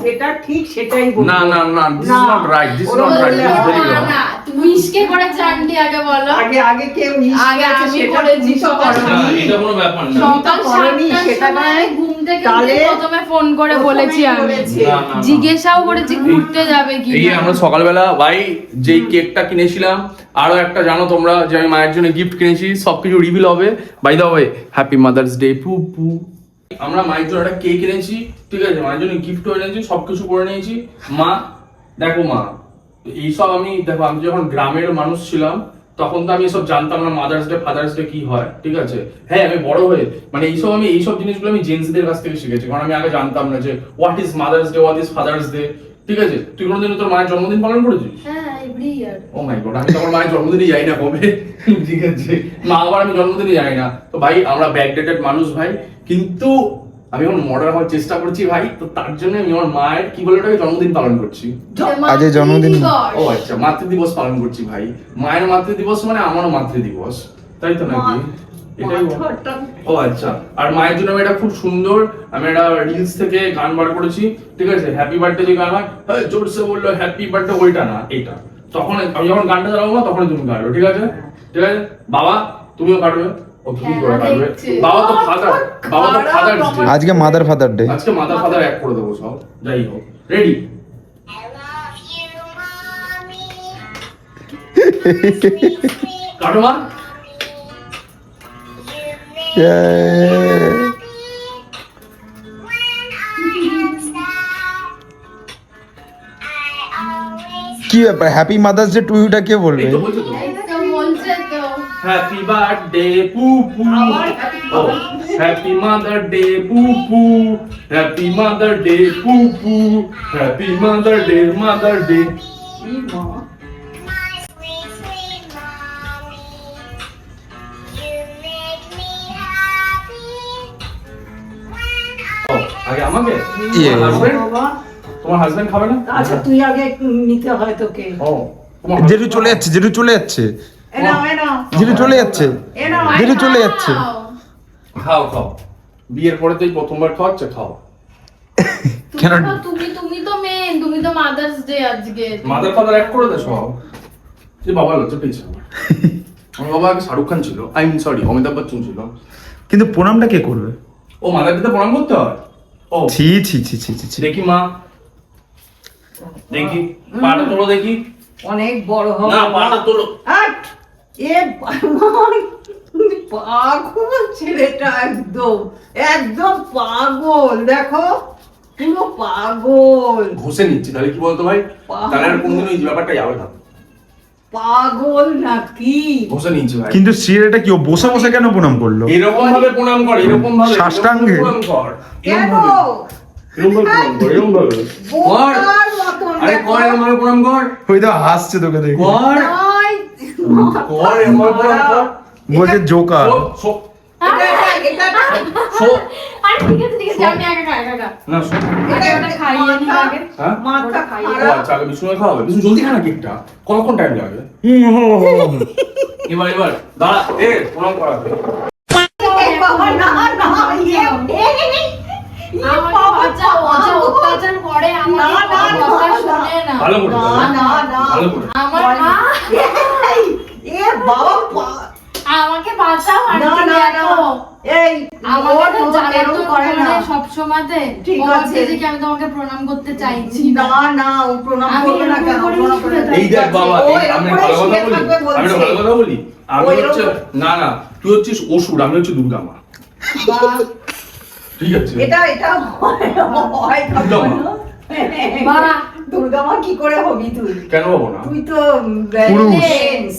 যেটা ঠিক সেটাই বল। না না না, this is not right, this is not right, this is very wrong. না তুমি ইসকে করেছে আন্টি আগে বলো। আগে কেউ আগে আমি করেছি সকাল না এটা কোনো ব্যাপার না। সকাল করনি, 7টার সেটা সময় নয়। ঘুম থেকে তাহলে উঠে প্রথমে ফোন করে বলেছি আমি, না, না, না। জিজ্ঞাসাও করেছি ঘুরতে যাবে কি। এই আমরা সকালবেলা ভাই যেই কেকটা কিনেছিলাম, আরো একটা জানো তোমরা যে আমি মায়ের জন্য গিফট কিনেছি, সবকিছু রিভিল হবে। By the way happy mother's day পু পু। আমরা মায়ের জন্য একটা কেক এনেছি, ঠিক আছে? মায়ের জন্য গিফট এনেছি, সবকিছু করে নিয়েছি। মা দেখো মা, এইসব আমি দেখো, আমি যখন গ্রামের মানুষ ছিলাম তখন তো আমি এসব জানতাম না মাদার্স ডে ফাদার্স ডে কি হয়, ঠিক আছে? হ্যাঁ আমি বড় হয়ে মানে এইসব জিনিসগুলো আমি জেন্টসদের কাছ থেকে শিখেছি, কারণ আমি আগে জানতাম না যে what is mother's day, what is father's day, ঠিক আছে? তুই কোনোদিন তোর মায়ের জন্মদিন পালন করেছিস? হ্যাঁ এভরি ইয়ার। ও মাই গড, আমি তো আমার মায়ের জন্মদিনই যাই না কবে, ঠিক আছে? মা আবার আমি জন্মদিনই যাই না। তো ভাই আমরা ব্যাকডেটেড মানুষ ভাই, কিন্তু আমি এখন মডার্ন হওয়ার চেষ্টা করছি ভাই, তো তার জন্য আমি আমার মায়ের কি বলে ওটাকে জন্মদিন পালন করছি। আজ এই জন্মদিন। ও আচ্ছা, মাতৃ দিবস পালন করছি ভাই। মায়ের মাতৃ দিবস মানে আমারও মাতৃ দিবস, তাই তো নাকি? এটাই ও আচ্ছা। আর মায়ের জন্য আমি এটা খুব সুন্দর, আমি একটা রিলস থেকে গান বার করেছি, ঠিক আছে? হ্যাপি বার্থডে যে গান হয়, জোরসে বললো হ্যাপি বার্থডে, ওইটা না এটা। তখন আমি যখন গানটা চালাবো না তখনই তুমি গাড়ো, ঠিক আছে? ঠিক আছে বাবা, তুমিও কাটবে। ও তুমি করে কাটবে। বাবা তো ফাদার আজকে মাদার ফাদার ডে। আজকে মাদার ফাদার এক করে দেবো সব, যাই হোক। Ready? I love you, mommy. কাটো মা। You make Yeah. me when I am sad. I always কি ব্যাপার, হ্যাপি মাদার্স ডে টু ইউটা কে বলবে? এই তো বলছো তো। একদম বলছে তো। হ্যাপি বার্থডে পু পু। ও হ্যাপি মাদার ডে পু পু। হ্যাপি মাদার ডে পু পু। Happy mother day mother day. my sweet, sweet mommy. You make me happy when ও আগে আমাকে? Yes. তোমার হাজবেন্ড খাবে না? আচ্ছা তুই আগে নিতে হয় তোকে। ও তোমার জেরু চলে যাচ্ছে, জেরু চলে যাচ্ছে, জেরু চলে যাচ্ছে, জেরু চলে যাচ্ছে। খাও খাও, বিয়ের পরে তুই প্রথমবার খাওয়াচ্ছে, খাও। কেন? তুমি তো মেন, তুমি তো মাদার্স ডে আজকে। মাদার ফাদার এক করে দে সব। যে বাবা লজ্জা পেয়েছে আমার। আমার বাবা আগে শাহরুখ খান ছিল, I mean sorry Amitabh Bachchan ছিল। কিন্তু প্রণামটা কে করবে? ও মাদার পিতা প্রণাম করতে হয়? ও ছি ছি ছি ছি ছি ছি। দেখি মা, দেখি পাটা তোলো দেখি। অনেক বড় হবে। না পাটা তোলো। আট! এ পাগল ছেলেটা, একদম একদম পাগল। দেখো পুরো পাগল, ঘষে নিচ্ছি, তাহলে কি বলতো ভাই, তাহলে আর কোনদিন ওই ব্যাপারটা যাবে না। পাগল নাকি? ঘষে নিচ্ছি ভাই। কিন্তু শ্রীর এটা কি, ও বসে বসে কেন প্রণাম করলো? এরকম ভাবে প্রণাম কর, এরকম ভাবে সাষ্টাঙ্গে? প্রণাম কর, কেন? এরকম ভাবে প্রণাম কর, এরকম ভাবে কর। বোকার মতন আরে কর, এরকম ভাবে প্রণাম কর, ওই তো হাসছে তোকে দেখে, কর নয়। কর, এরকম ভাবে প্রণাম কর। বলছে জোকার। এটা শো আরে ঠিক আছে আমি আগে খাই কাকা। না শো। আগে ওটা খাইয়ে নি আগে। হ্যাঁ মাথা ও খারাপ। আচ্ছা, আগে বিষ্ণু খাওয়াবে। বিষ্ণু জলদি খা না কেকটা, কতক্ষণ টাইম লাগবে? এবার দাঁড়া, প্রণাম করাবে। বাবা না না আমার বাচ্চা অত্যাচার করে, আমার না, না, কথা না, শুনে না। ভালো করে, না, না, না। ভালো করে। আমার মা এ বাবা আমাকে বাঁচাও আর না, কি না, না। দেখো। এই আমাকে তো ও জ্বালাতন এরকম করে না। সবসময়তে। ঠিক ও আছে। ভাবছে যে কি আমি তোমাকে প্রণাম করতে চাইছি না। না না ও প্রণাম আমি করবে না এরকম কেন করেই প্রণাম করবে শুয়ে না। থাকি। এই দেখ বাবা, ও এই এরকম আমি করে ভালো কথা শুয়ে বলি, থাকবে আমি বলছে। ভালো কথা বলি। আমি ও এরকম হচ্ছে করে- না না, তুই হচ্ছিস অসুর, আমি হচ্ছে দুর্গা মা। বাহ, ঠিক আছে? এটা হয় কখনো? বাহ। দুর্গা মা কি করে হবি তুই? কেন হবো না? তুই তো পুরুষ। মেন্স।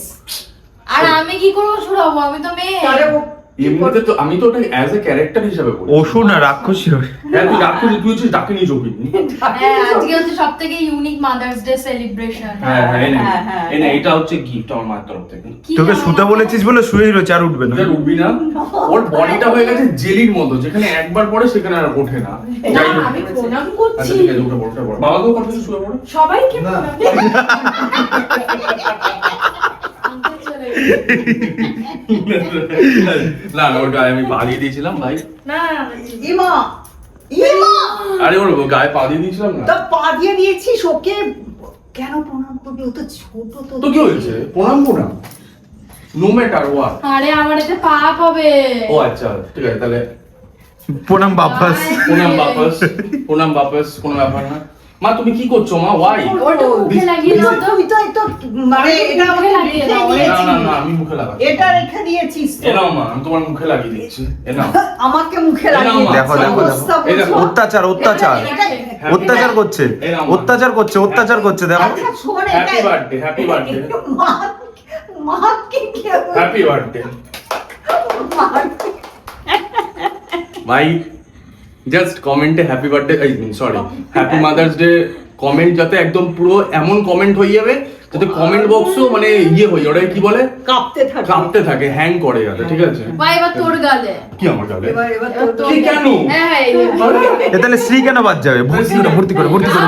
আর আমি কি করবো শুনাবো? আমি তো মেয়ে। তাহলে ও কি এমনিতে তো আমি তো ওটা অ্যাজ এ ক্যারেক্টার হিসাবে বলি। অসুর না রাক্ষসী হয়। হ্যাঁ তুই রাক্ষসী, তুই হচ্ছিস ডাকিনি যোগিনী। হ্যাঁ, আজকে হচ্ছে সবথেকে ইউনিক মাদার্স ডে সেলিব্রেশন। হ্যাঁ হ্যাঁ এই নে, হ্যাঁ, হ্যাঁ, এই নে, হ্যাঁ। এটা হচ্ছে গিফট আমার মায়ের তরফ থেকে। তোকে শুতে বলেছিস বলে শুয়েই রয়েছে, আর উঠবে না। তুই আর উঠবি না, ওর বডিটা হয়ে গেছে জেলির মতো, যেখানে একবার পরে সেখানে আর ওঠে না। যাই হোক, আমি প্রণাম আচ্ছা করছি ঠিক আছে, উঠে পড়ো, উঠে পড়ো। বাবাকেও কথা শুয়ে পড়ো। সবাইকে না। না না, ওর গায়ে আমি পা দিয়ে দিয়েছিলাম ভাই। না ইমা ইমা আরে ওর গায়ে পা দিয়ে দিয়েছিলাম না। তা পা দিয়ে দিয়েছিস ওকে, কেন প্রণাম করবি? ও তো ছোট তো। তো কি হয়েছে? প্রণাম প্রণাম, নো ম্যাটার হোয়াট। আরে আমার এতে পাপ হবে। ও আচ্ছা ঠিক আছে, তাহলে প্রণাম বাপাস। প্রণাম বাপাস, প্রণাম বাপাস, কোনো ব্যাপার না। মা তুমি কি করছো মা? ওয়াই? ওটা মুখে লাগিয়ে দাও তো। তুই তো একটু মানে এটা মুখে আমাকে লাগিয়ে রেখে দাও। না দিয়েছিস। না না, আমি মুখে লাগাচ্ছি। এটা রেখে দিয়েছিস তো। এ নাও মা, আমি তোমার মুখে লাগিয়ে দিচ্ছি। এ নাও। আমাকে মুখে এই নাও লাগিয়ে মা। দেখো, দিয়েছিস। দেখো, অবস্থা এই দেখো। বুঝো। অত্যাচার অত্যাচার অত্যাচার করছে, অত্যাচার করছে, অত্যাচার করছে, দেখো। আচ্ছা শোন, হ্যাপি এটা- বার্থডে, হ্যাপি বার্থডে, মাকে কেউ হ্যাপি বার্থডে। মাকে ভাই জাস্ট কমেন্টে happy birthday, I mean sorry happy mother's day comment যাতে একদম পুরো এমন কমেন্ট হয়ে যাবে যাতে কমেন্ট বক্সও মানে ইয়ে হয়ে যায়, ওটা কি বলে, কাঁপতে থাকে। কাঁপতে থাকে, হ্যাং করে যাতে, ঠিক আছে? বা এবার তোর গালে। কি আমার গালে? এবার তোর তোর কি কেন? হ্যাঁ হ্যাঁ, এ তাহলে শ্রী কেন বাদ যাবে? ভর্তি করে ভর্তি করে ভর্তি করে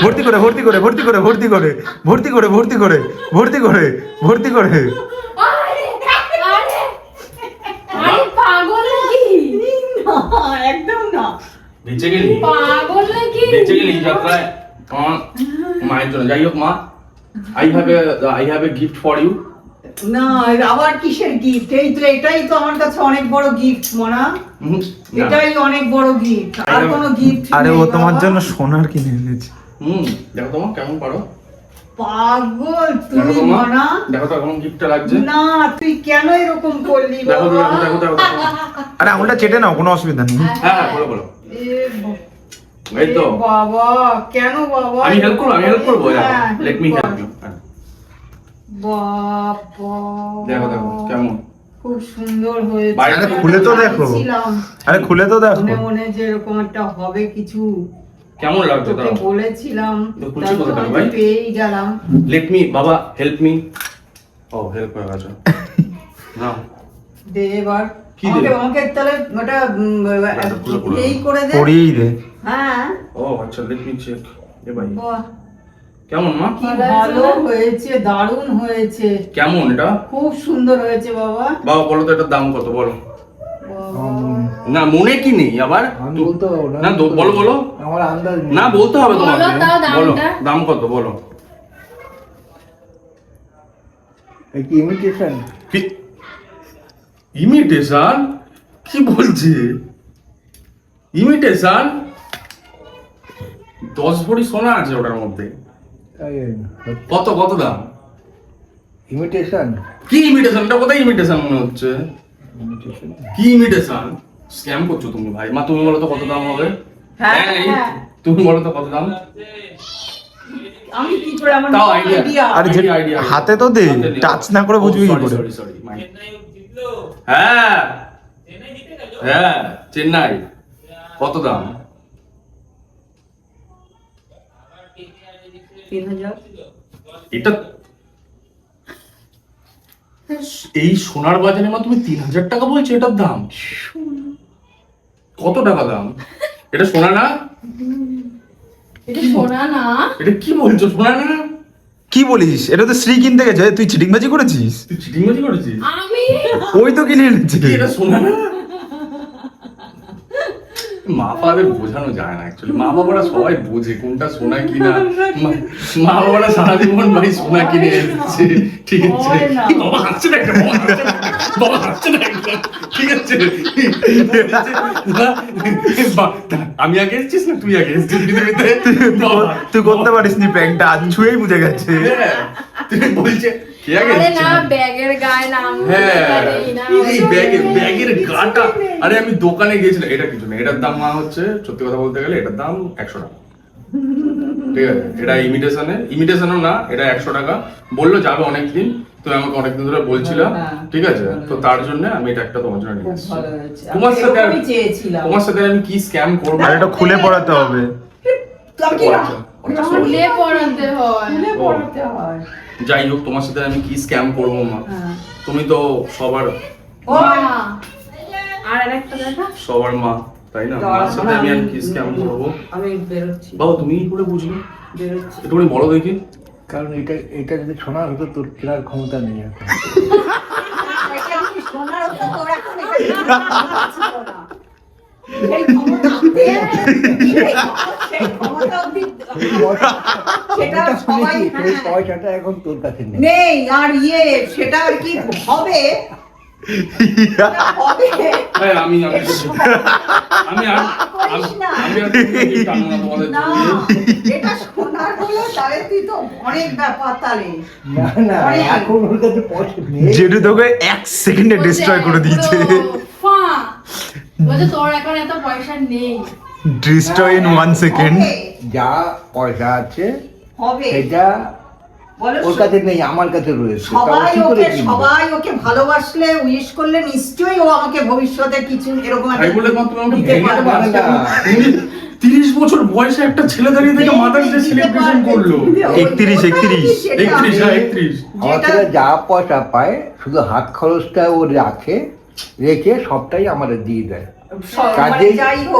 ভর্তি করে ভর্তি করে ভর্তি করে ভর্তি করে ভর্তি করে ভর্তি করে ভর্তি করে ভর্তি করে। আরে আরে আরে পাগল নাকি? না, একদম না। বেঁচে গেলি, পাগল নাকি? বেঁচে গেলি যাত্রায় আমার মায়ের জন্য। যাই হোক মা, I have a gift for you. না, আবার কিসের গিফট? এটাই তো আমার কাছে অনেক বড় গিফট মনা। এটাই অনেক বড় গিফট। আর কোনো গিফট আরে ও তোমার জন্য সোনার কিনে এনেছে। দেখো তোমার কেমন পারো, পাগল দেখো তুই তোমার, মনা। দেখো তো কেমন গিফটটা লাগছে। না, তুই কেন এরকম করলি দেখো তো, বাবা? দেখো দেখো দেখো দেখো। আরে আঙুলটা চেটে নাও, কোনো অসুবিধা নেই। হ্যাঁ হ্যাঁ বলো বলো। এ এই তো বাবা, কেন বাবা? আমি হেল্প করবো হ্যাঁ, লেট মি কর। Help you. বাবা, দেখো দেখো কেমন, খুব সুন্দর হয়েছে। বাইরে আরে খুলে তো দেখো। ভাবছিলাম, আরে খুলে তো দেখো। মনে মনে যে এরকম একটা হবে কিছু, কেমন লাগছে তোকে দাও। বলেছিলাম, তো খুলছি তারপর কোথায় আমি ভাই? পেয়েই গেলাম। লেট মি বাবা, হেল্প মি। ও হেল্প হয়ে গেছে। নাও দে এবার কি দেব? আমাকে তাহলে ওটা খুলে খুলে। এই করে দে। পড়িয়েই দে। হ্যাঁ, ও আচ্ছা, লেট মি চেক। এ ভাই বাহ, কেমন মা, কি ভালো হয়েছে, দারুণ হয়েছে, কেমন এটা? খুব সুন্দর হয়েছে বাবা। বাবা বলো তো এটার দাম কত, বলো। বাবা, না মনে কি নেই আবার? আমি বলতে পারবো না। না বলো বলো। আমার আন্দাজ নেই। না বলতে হবে বলো তোমাকে। তাও দামটা। বলো দাম কত বলো। কি ইমিটেশন? ইমিটেশন? কি বলছে? ইমিটেশন? 10 ভরি সোনা আছে ওটার মধ্যে। কত কত দাম? ইমিটেশন? কি ইমিটেশন? এটা কোথায় ইমিটেশন মনে হচ্ছে? কি ইমিটেশন? স্ক্যাম করছো তুমি ভাই। মা তুমি বলো তো কত দাম হবে? হ্যাঁ, এই, হ্যাঁ। তুমি বলো তো কত দাম? আমি কি করে, আমার তাও no idea। idea। আরে যে idea। হাতে তো দে, হাতে দে। টাচ না করে বুঝবি কি করে? সরি হ্যাঁ হ্যাঁ চেন্নাই। কত দাম? 3000। এটা এই সোনার বাজারে মা তুমি 3000 টাকা বলছো এটার দাম? কত টাকা দাম? এটা সোনা না? এটা সোনা না। এটা কি বলছো, সোনা না? কি বলিস? এটা তো শ্রী কিনতে গেছে, তুই চিটিংবাজি করেছিস? তুই চিটিংবাজি করেছিস? আমি ওই তো কিনে এনেছে। কি এটা সোনা না? মা বাবাদের বোঝানো যায় না অ্যাকচুয়ালি, মা বাবারা সবাই বোঝে কোনটা সোনা কিনা, মা বাবারা সারা জীবন ভাই সোনা কিনে এসেছে, ঠিক আছে? হয় না। বাবা হাসছে না একটা, বাবা হাসছে না একটা, ঠিক আছে? আমি আগে এসেছিস না তুই আগে এসেছিস পৃথিবীতে? তুই করতে পারিস নি প্র্যাঙ্কটা, আজ ছুঁয়েই বুঝে গেছে। হ্যাঁ, তুই বলছে কে আগে আরে এসেছিস? না, ব্যাগের গায়ে নাম হ্যাঁ, নেই না। এই ব্যাগের গাটা, আরে আমি দোকানে গিয়েছিলাম, এটা কিছু না, এটার দাম মা হচ্ছে সত্যি কথা বলতে গেলে এটার দাম 100 টাকা, ঠিক আছে? এটা ইমিটেশনও না, এটা 100 টাকা বললো যাবে অনেকদিন, তুমি আমাকে অনেকদিন ধরে বলছিলা, হ্যাঁ, ঠিক আছে? তো তার জন্য আমি এটা একটা তোমার জন্য নিয়ে খুব এসেছি। ভালো হয়েছে। তোমার আমি সাথে এরকমই চেয়েছিলাম। তোমার সাথে আমি কি স্ক্যাম করবো? আর এটা খুলে পড়াতে হবে। তো আমি কি খুলে পড়াতে হয়। খুলে পড়াতে হয়। যাই হোক, তোমার সাথে আমি কি স্ক্যাম করবো মা? হ্যাঁ। তুমি তো সবার ওই, মা। আর আরেকটা দেখা। সবার মা, তাই না? মার সাথে আমি আর কি স্ক্যাম করবো? আমি বেরোচ্ছি, বাবা তুমি কি করে বুঝলে? বেরোচ্ছি। একটুখানি বলো দেখি। কারণ এটা যদি শোনার হতো তোর কেনার ক্ষমতা নেই এখন। এটা কি সোনার হতো তোর এখন এটা ছিল না। সেই ক্ষমতা সেই ক্ষমতা অবধি সেটা এটা সবাই শুনেছি, সেই হ্যাঁ, পয়সাটা এখন তোর কাছে নেই। নেই আর সেটা আর কি হবে, সেটা হবে। হ্যাঁ, আমি আর আমি করিস না। টানবো না তোমাদের না, জন্য। এটা সোনার হলো তাহলে তুই তো অনেক ব্যাপার তাহলে। না না, অনেক। এখন ওর কাছে পয়সা নেই। যেটু তোকে 1 সেকেন্ডে ডিস্ট্রয় করে দিয়েছে। বলছে তোর এখন এত পয়সা নেই। Destroy in 1 second. হবে, যা পয়সা আছে হবে। সেটা বলো, ওর কাছে নেই, আমার কাছে রয়েছে। তা ও সবাই কি করে ওকে কিনবে? সবাই ওকে ভালোবাসলে উইশ করলে নিশ্চয়ই ও আমাকে ভবিষ্যতে কিছু এরকম একটা তাই বলে তুমি আমাকে দিতে ভেঙে পারবে। দেবে? না। 30 বছর বয়সে একটা ছেলে দাঁড়িয়ে থেকে মাদার্স ডে সেলিব্রেশন করলো। 31, 31 31, হ্যাঁ 31। আমার ছেলে যা পয়সা পায় শুধু হাত খরচটা ও রেখে সবটাই আমাদের দিয়ে দেয়।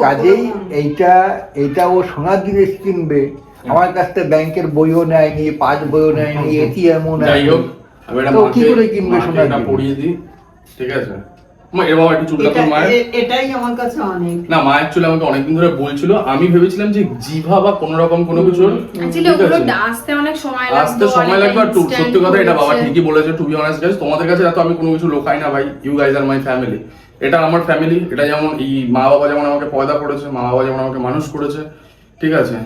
কাজেই এইটা ও সোনার জিনিস কিনবে, আমার কাছ থেকে ব্যাংকের বইও নেয়নি, পাঁচ বইও নেয়নি, এটিএমও যাই নেয়নি। হোক, আমি এটা তো কি মাকে করে কিনবে সোনার এটা জিনিস? পড়িয়ে দিই, ঠিক আছে? মা এর বাবা একটু চুলটা তোর মায়ের। এটাই আমার কাছে অনেক। না, মা অ্যাকচুয়ালি আমাকে অনেকদিন ধরে বলছিল, আমি ভেবেছিলাম যে জিভা বা কোনো রকম কোনো কিছু অ্যাকচুয়ালি ওগুলো আসতে অনেক সময় লাগবে। আসতে সময় লাগবে। আর সত্যি কথা, এটা বাবা ঠিকই বলেছে। টু বি অনেস্ট গাইস, তোমাদের কাছে এত আমি কোনো কিছু লোকাই না ভাই। You guys are my family. এটা আমার ফ্যামিলি। এটা যেমন এই মা বাবা যেমন আমাকে পয়দা করেছে, মা বাবা যেমন আমাকে মানুষ করেছে, ঠিক আছে?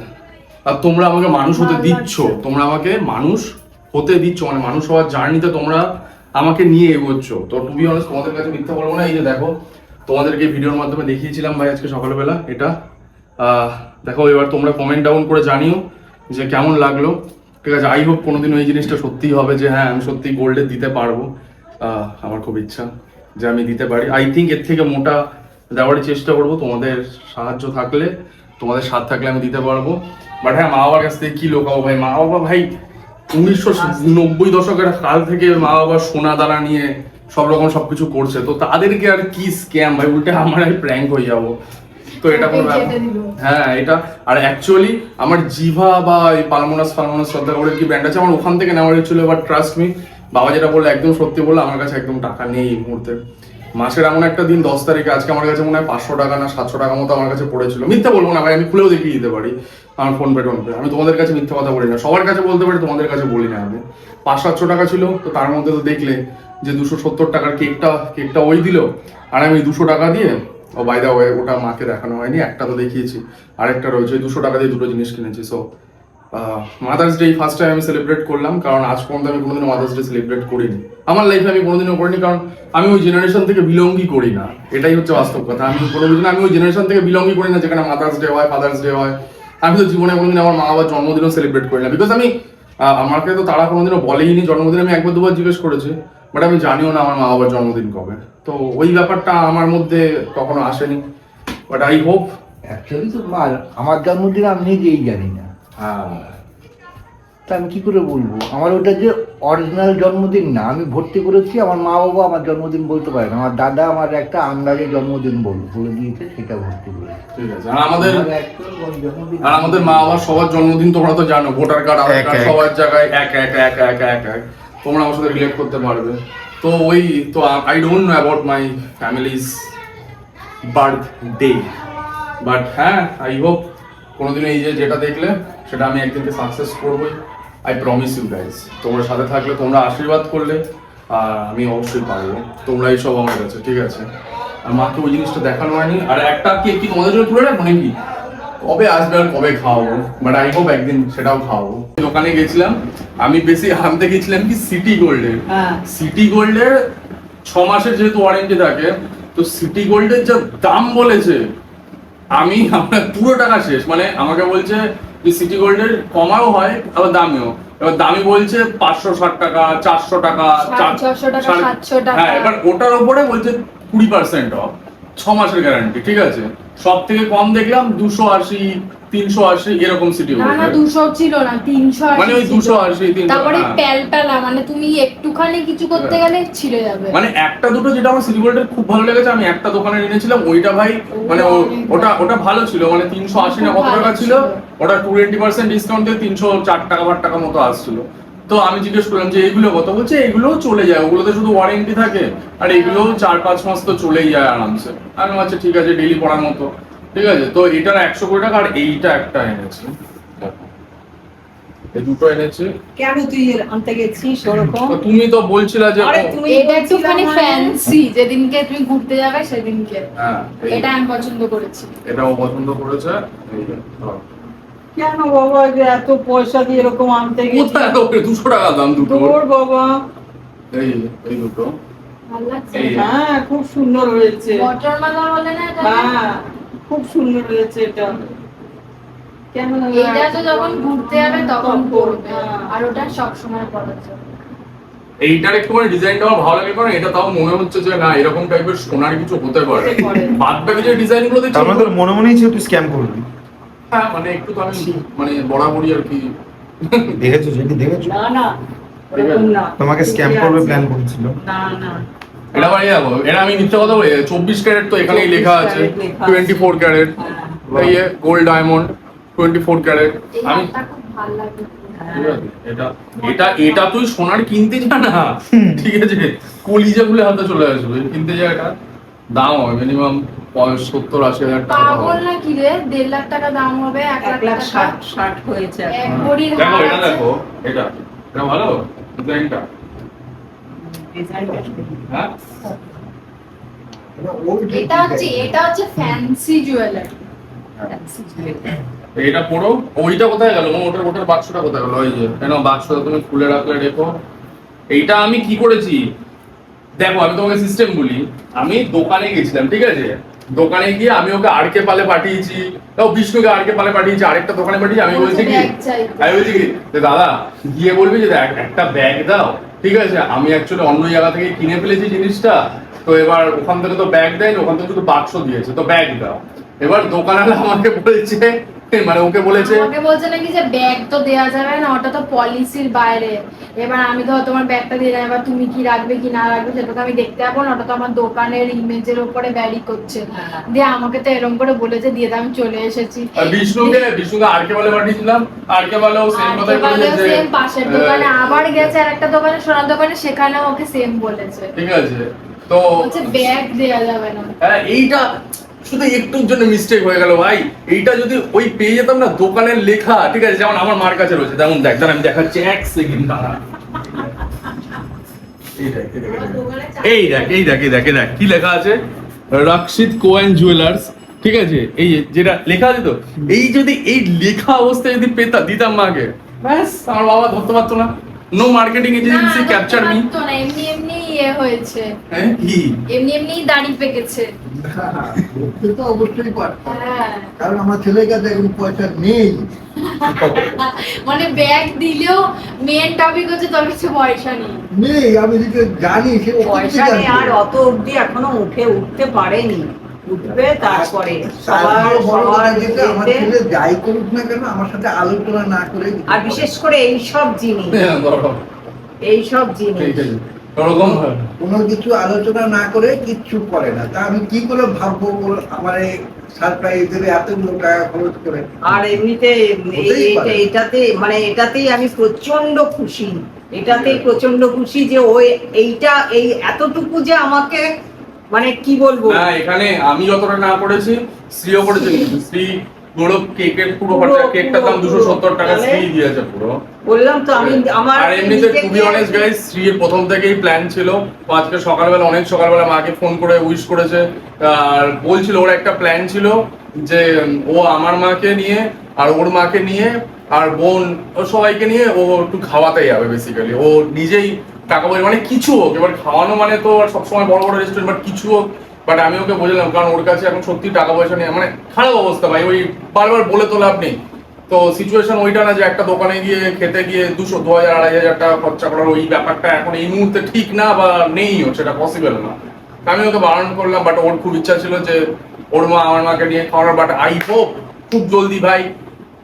আর তোমরা আমাকে মানুষ হতে দিচ্ছ, তোমরা আমাকে মানুষ হতে দিচ্ছ, মানে মানুষ হওয়ার জার্নিতে তোমরা আমাকে নিয়ে এগোচ্ছ। তো টু বি অনেস্ট তোমাদের কাছে মিথ্যা বলবো না। এই যে দেখো, তোমাদেরকে ভিডিওর মাধ্যমে দেখিয়েছিলাম ভাই আজকে সকালবেলা এটা। দেখো, এবার তোমরা কমেন্ট ডাউন করে জানিও যে কেমন লাগলো, ঠিক আছে? আই হোপ কোনোদিন ওই জিনিসটা সত্যিই হবে যে হ্যাঁ আমি সত্যি গোল্ডে দিতে পারবো। আমার খুব ইচ্ছা যে আমি দিতে পারি। আই থিঙ্ক এর থেকে মোটা দেওয়ারই চেষ্টা করবো। তোমাদের সাহায্য থাকলে, তোমাদের সাথ থাকলে আমি দিতে পারবো। বাট হ্যাঁ, মা বাবার কাছ থেকে কি লোকাবো ভাই? মা বাবা ভাই 1990 দশকের কাল থেকে মা বাবা সোনা দানা নিয়ে সব রকম সবকিছু করছে। তো তাদেরকে আর কি স্ক্যাম ভাই? উল্টে আমার প্র্যাঙ্ক হয়ে যাবো। তো এটা কোনো ব্যাপার হ্যাঁ, এটা আর অ্যাকচুয়ালি আমার জিভা বা এই পালমোনাস শ্রদ্ধা করে কি ব্র্যান্ড আছে, আমার ওখান থেকে নেওয়ার ছিল। বাট ট্রাস্ট মি, বাবা যেটা বললো একদম সত্যি বললো, আমার কাছে একদম টাকা নেই এই মুহূর্তে। মাসের এমন একটা দিন 10 তারিখে আজকে আমার কাছে মনে হয় 500 টাকা না 700 টাকা মতো আমার কাছে পড়েছিল। মিথ্যা বলবো না ভাই, আমি খুলেও দেখিয়ে দিতে পারি আমার ফোন পে। আমি তোমাদের কাছে মিথ্যা কথা বলি না, সবার কাছে বলতে পারি, তোমাদের কাছে বলি না। আমি 500-700 টাকা ছিল। তো তার মধ্যে তো দেখলে যে 270 টাকার কেকটা ওই দিল, আর আমি 200 টাকা দিয়ে, ও বাই দা ওয়ে ওটা মাকে দেখানো হয়নি, একটা তো দেখিয়েছি, আরেকটা রয়েছে। 200 টাকা দিয়ে দুটো জিনিস কিনেছি। So mother's day first time আমি সেলিব্রেট করলাম, কারণ আজ পর্যন্ত আমি কোনোদিনও মাদার্স ডে সেলিব্রেট করিনি আমার লাইফে। আমি কোনোদিনও করিনি, কারণ আমি ওই জেনারেশন থেকে বিলঙ্গই করি না। এটাই হচ্ছে বাস্তব কথা। আমি কোনো কিছু না, আমি ওই জেনারেশন থেকে বিলঙ্গই করি না যেখানে মাদার্স ডে হয়, ফাদার্স ডে হয়। আমি তো জীবনে কোনোদিন আমার মা বাবার জন্মদিনও সেলিব্রেট করি না, বিকজ আমি আমাকে তো তারা কোনোদিনও বলেইনি জন্মদিন। আমি একবার দুবার জিজ্ঞেস করেছি, বাট আমি জানিও না আমার মা বাবার জন্মদিন কবে। তো ওই ব্যাপারটা আমার মধ্যে কখনো আসেনি। বাট আই হোপ অ্যাকচুয়ালি তো আমার জন্মদিন আমি নিজেই জানি না। তা আমি কি করে বলবো? আমার ওটা যে অরিজিনাল জন্মদিন না, আমি ভর্তি করেছি। আমার মা বাবা আমার জন্মদিন বলতে পারে না, আমার দাদা আমার একটা আন্দাজে জন্মদিন বলে দিয়েছে, সেটা ভর্তি করেছে। ঠিক আছে। আর আমাদের জন্মদিন আর আমাদের মা বাবার সবার জন্মদিন তোমরা তো জানো, ভোটার কার্ড, আধার কার্ড, সবার জায়গায় এক। তোমরা আমার সাথে রিলেট করতে পারবে। তো ওই তো I don't know about my families birthday, but হ্যাঁ আই হোপ কোনোদিন এই যে যেটা দেখলে সেটা আমি একদিনকে সাকসেস করবোই, আই প্রমিস ইউ গাইজ। তোমরা সাথে থাকলে, তোমরা আশীর্বাদ করলে, আর আমি অবশ্যই পারবো। তোমরা এইসব আমার কাছে, ঠিক আছে? আর মাকে ওই জিনিসটা দেখানো হয়নি। আর একটা কি তোমাদের জন্য তুলে রাখবো নাকি? কবে আসবে আর কবে খাওয়াবো, বাট আই হোপ একদিন সেটাও খাওয়াবো। দোকানে গেছিলাম, আমি বেশি আনতে গেছিলাম কি সিটি গোল্ডের। হ্যাঁ। সিটি গোল্ডের 6 মাসের যেহেতু ওয়ারেন্টি থাকে, তো সিটি গোল্ডের যা দাম বলেছে, আমি আপনার পুরো টাকা শেষ। মানে আমাকে বলছে যে সিটি গোল্ডের কমাও হয় আবার দামিও। এবার দামি বলছে 560 টাকা, 400 টাকা, 600 টাকা, 700 টাকা। হ্যাঁ, এবার ওটার উপরে বলছে 20% অফ, 6 মাসের গ্যারান্টি, ঠিক আছে? সব থেকে কম দেখলাম 280, 380 এরকম সিটি না না গোল্ডের। 200 ছিল না, 380 মানে ওই ছিল। 280, 300, তারপরে হ্যাঁ। প্যালপ্যালা, মানে তুমি একটুখানি কিছু করতে গেলে ছিঁড়ে যাবে। মানে একটা দুটো যেটা আমার সিটি গোল্ডের খুব ভালো লেগেছে, আমি একটা দোকানে এনেছিলাম ওইটা ভাই, মানে ওটা ভালো ছিল। মানে 380 না কত টাকা ছিল, ওটা 20% ডিসকাউন্ট দিয়ে 304 টাকা 8 টাকা মতো আসছিল। তো আমি জিজ্ঞেস করলাম যে এইগুলো কত, বলছে এইগুলোও চলে যায়, ওগুলোতে শুধু ওয়ারেন্টি থাকে, আর এইগুলো 4-5 মাস তো চলেই যায় আরামসে। আমি আচ্ছা ঠিক আছে, ডেইলি পড়ার মতো, ঠিক আছে। তো এটার 100 কোটি টাকা, আর এইটা একটা এনেছি, এই দুটো এনেছি। কেন তুই আনতে গেছিস ওরকম? তো তুমি তো বলছিলা যে আরে তুমি এটা একটুখানি বলছিলা মানে- ফ্যান্সি, যেদিনকে তুমি ঘুরতে যাবে সেদিনকে। হ্যাঁ, এটা আমি পছন্দ করেছি। এটাও পছন্দ করেছে। এই যে, ধর। কেন বাবা যে এত পয়সা দিয়ে এরকম আনতে কোথায় গেছিস? এত 200 টাকা দাম দুটো? তোর বাবা। এই দুটো। ভালো লাগছে? এই- হ্যাঁ, খুব সুন্দর হয়েছে। মটর মালা বলে না এটা? হ্যাঁ, খুব সুন্দর হয়েছে এটা। কেন এটা তো যখন ঘুরতে যাবে তখন পরবে, হ্যাঁ। আর ওটা সবসময় পরা যাবে। এইটার একটুখানি ডিজাইনটা আমার ভালো লাগে, কারণ এটা তাও মনে হচ্ছে যে না এরকম টাইপের সোনার কিছু হতে পারে। হতে পারে। বাদ বাকি যে ডিজাইন গুলো দেখছি, তার মানে তোর মনে মনেই ছিল তুই স্ক্যাম করবি। হ্যাঁ মানে একটু তো আমি মানে বরাবরই আর কি। দেখেছো যেটি দেখেছো, না না, ওরকম না। তোমাকে স্ক্যাম করবে প্ল্যান করেছিল। না না। এটা মানে দেখো, এটা আমি মিথ্যা কথা বলি, 24 ক্যারেট তো এখানেই লেখা আছে, 24 লেখা আছে। 24 ক্যারেট, হ্যাঁ। এই গোল্ড ডায়মন্ড 24 ক্যারেট। এই আমি হারটা খুব ভালো লাগে। ঠিক আছে, এটা তুই সোনার কিনতে যা না, ঠিক আছে, কলিজা খুলে হাতে চলে আসবে। কিনতে যা, এটা দাম হবে মিনিমাম 70-80 হাজার টাকা পাগল হবে। না কি রে, 1.5 লাখ টাকা দাম হবে, 1 লাখ টাকা। 1,60,60 হয়েছে এক এখন। ভরির দেখো হার এটা, আছে। দেখো এটা ভালো ডিজাইনটা। ডিজাইনটা হ্যাঁ, এটা হচ্ছে ফ্যান্সি জুয়েলারি। এটা পড়ো। ওইটা কোথায় গেল? ওটার বাক্সটা কোথায় গেল? ওই যে কেন বাক্সটা তুমি খুলে রাখলে, রেখো। এইটা আমি কি করেছি দেখো, আমি তোমাকে সিস্টেম বলি। আমি দোকানে গেছিলাম, ঠিক আছে, দোকানে গিয়ে আমি ওকে আরকে পালে পাঠিয়েছি, তাও বিষ্ণুকে আরকে পালে পাঠিয়েছি, আরেকটা দোকানে পাঠিয়েছি। আমি বলছি কি, আমি বলছি কি যে দাদা গিয়ে বলবি যে দেখ একটা ব্যাগ দাও, ঠিক আছে? আমি অ্যাকচুয়ালি অন্য জায়গা থেকে কিনে ফেলেছি জিনিসটা, তো এবার ওখান থেকে তো ব্যাগ দেয়নি, ওখান থেকে শুধু বাক্স দিয়েছে, তো ব্যাগ দাও। এবার দোকানওয়ালা আমাকে বলছে, মানে ওকে বলেছে, আমাকে বলছে নাকি যে ব্যাগ তো দেয়া যাবে না, ওটা তো পলিসির বাইরে। এবার আমি তো তোমার ব্যাগটা দিয়ে যাই, এবার তুমি কি রাখবে কি না রাখবে সেটা তো আমি দেখতে পাবো না, ওটা তো আমার দোকানের ইমেজের উপরে ভ্যারি করছে। দিয়ে আমাকে তো এরকম করে বলেছে, দিয়ে তো আমি চলে এসেছি। আর বিষ্ণুকে আরকে পালে পাঠিয়েছিলাম, আরকে পালেও সেম কথাই বলেছে যে সেম পাশের দোকানে আবার গেছে, আর একটা দোকানে, সোনার দোকানে, সেখানেও ওকে সেম বলেছে, ঠিক আছে। তো বলছে ব্যাগ দেয়া যাবে না। হ্যাঁ, এইটা শুধু একটুর জন্য মিস্টেক হয়ে গেল ভাই। এইটা যদি ওই পেয়ে যেতাম না দোকানের লেখা, ঠিক আছে, যেমন আমার মার কাছে রয়েছে, যেমন দেখ, আমি দেখাচ্ছি 1 সেকেন্ড দাঁড়া। এই দেখ কি লেখা আছে, রক্ষিত কোয়েন জুয়েলার্স, ঠিক আছে, এই যেটা লেখা আছে। তো এই যদি এই লেখা অবস্থায় যদি দিতাম মাকে, ব্যাস আমার বাবা ধরতে পারতো না। No marketing agency capture me. তো না, এমনি এমনি ইয়ে হয়েছে, হ্যাঁ কি এমনি এমনি দাড়ি পেকেছে। সে তো অবশ্যই পারত, হ্যাঁ, কারণ আমার ছেলের কাছে এখন পয়সা নেই। মানে ব্যাগ দিলেও মেন টপিক হচ্ছে তোর কাছে পয়সা নেই। নেই, আমি যেটা জানি সে পয়সা নেই, আর অত অবধি এখনো উঠতে পারেনি। উঠবে তারপরে সবার বড় কথা যেটা, আমার যেতে- ছেলে যাই করুক না কেন আমার সাথে আলোচনা না করে, আর বিশেষ করে এইসব জিনিস, হ্যাঁ, ধরো, এইসব জিনিস ঠিক আছে, ওরকম কোনো কিছু আলোচনা না করে কিচ্ছু করে না। তা আমি কি করে ভাববো আমার সারপ্রাইজ দেবে এতগুলো টাকা খরচ করে। আর এমনিতে হতেই পারে। এটাতেই আমি প্রচন্ড খুশি, এটাতেই প্রচন্ড খুশি যে ওই এই এতটুকু যে আমাকে মানে কি বলবো, না এখানে আমি যতটা না করেছি শ্রীও করেছে, কিন্তু শ্রী পুরো কেকের পুরো খরচা, কেকটার দাম 270 টাকা শ্রী দিয়েছে পুরো। বললাম তো আমি আমার আর এমনিতে টু বি অনেস্ট গাইস, শ্রীর প্রথম থেকেই প্ল্যান ছিল। আজকে সকালবেলা অনেক সকালবেলা মাকে ফোন করে উইশ করেছে, আর বলছিল ওর একটা প্ল্যান ছিল যে ও আমার মাকে নিয়ে আর ওর মাকে নিয়ে আর বোন ও সবাইকে নিয়ে ও একটু খাওয়াতে যাবে বেসিক্যালি। ও নিজেই টাকা পয়সা মানে কিছু হোক, এবার খাওয়ানো মানে তো আর সবসময় বড় বড় রেস্টুরেন্ট, বাট কিছু হোক। বাট আমি ওকে বোঝালাম, কারণ ওর কাছে এখন সত্যি টাকা পয়সা নেই, মানে খারাপ অবস্থা ভাই, ওই বারবার বলে তো লাভ নেই। তো সিচুয়েশন ওইটা না যে একটা দোকানে গিয়ে খেতে গিয়ে 200, 2000, 2500 টাকা খরচা করার ওই ব্যাপারটা এখন এই মুহূর্তে ঠিক না বা নেইও, সেটা পসিবল না। আমি ওকে বারণ করলাম, বাট ওর খুব ইচ্ছা ছিল যে ওর মা আমার মাকে নিয়ে খাওয়ানোর। বাট আই হোপ খুব জলদি ভাই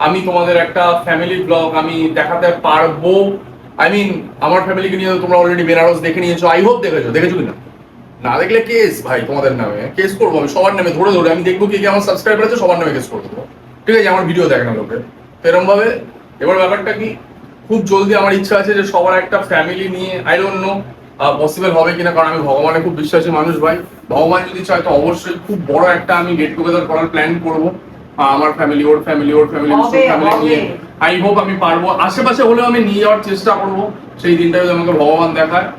আমি তোমাদের একটা ফ্যামিলি ব্লগ আমি দেখাতে পারবো। আই মিন আমার ফ্যামিলিকে নিয়ে তোমরা অলরেডি বেনারস দেখে নিয়েছো, আই হোপ দেখেছো কিনা। না দেখলে কেস ভাই, তোমাদের নামে কেস করবো আমি, সবার নামে ধরে ধরে আমি দেখবো কি আমার সাবস্ক্রাইবার আছে, সবার নামে কেস করবো, ঠিক আছে? আমার ভিডিও দেখে না লোকে এরকম ভাবে। এবার ব্যাপারটা কি, খুব জলদি আমার ইচ্ছা আছে যে সবার একটা ফ্যামিলি নিয়ে, আই ডোন্ট নো পসিবল হবে কিনা, কারণ আমি ভগবানে খুব বিশ্বাসী মানুষ ভাই। ভগবান যদি চায় তো অবশ্যই খুব বড় একটা আমি গেট টুগেদার করার প্ল্যান করবো, আমার ফ্যামিলি ওর ফ্যামিলি ওর ফ্যামিলি ফ্যামিলি নিয়ে। আই হোপ আমি পারবো, আশেপাশে হলেও আমি নিয়ে যাওয়ার চেষ্টা করবো, সেই দিনটা যদি আমাকে ভগবান দেখায়।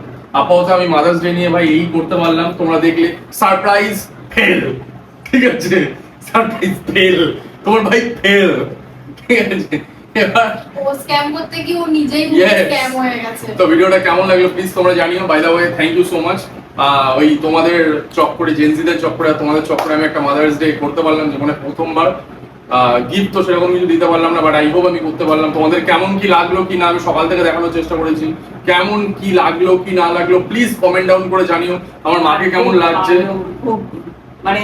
আপাতত আমি মাদার্স ডে নিয়ে ভাই এই করতে পারলাম, তোমরা দেখলে সারপ্রাইজ ফেল, ঠিক আছে? সারপ্রাইজ ফেল, তোমার ভাই ফেল, ঠিক আছে? এবার ও স্ক্যাম করতে গিয়ে ও নিজেই স্ক্যাম হয়ে গেছে। তো ভিডিওটা কেমন লাগলো প্লিজ তোমরা জানিও। By the way thank you so much. ওই তোমাদের চক্করে, জেনজিদের চক্করে, তোমাদের চক্করে আমি একটা মাদার্স ডে করতে পারলাম জীবনে প্রথমবার। গিফট তো সেরকম কিছু দিতে পারলাম না, বাট আই হোপ আমি করতে পারলাম। তোমাদের কেমন কি লাগলো কি না, আমি সকাল থেকে দেখানোর চেষ্টা করেছি, কেমন কি লাগলো কি না লাগলো প্লিজ কমেন্ট ডাউন করে জানিও। আমার মাকে কেমন লাগছে, খুব মানে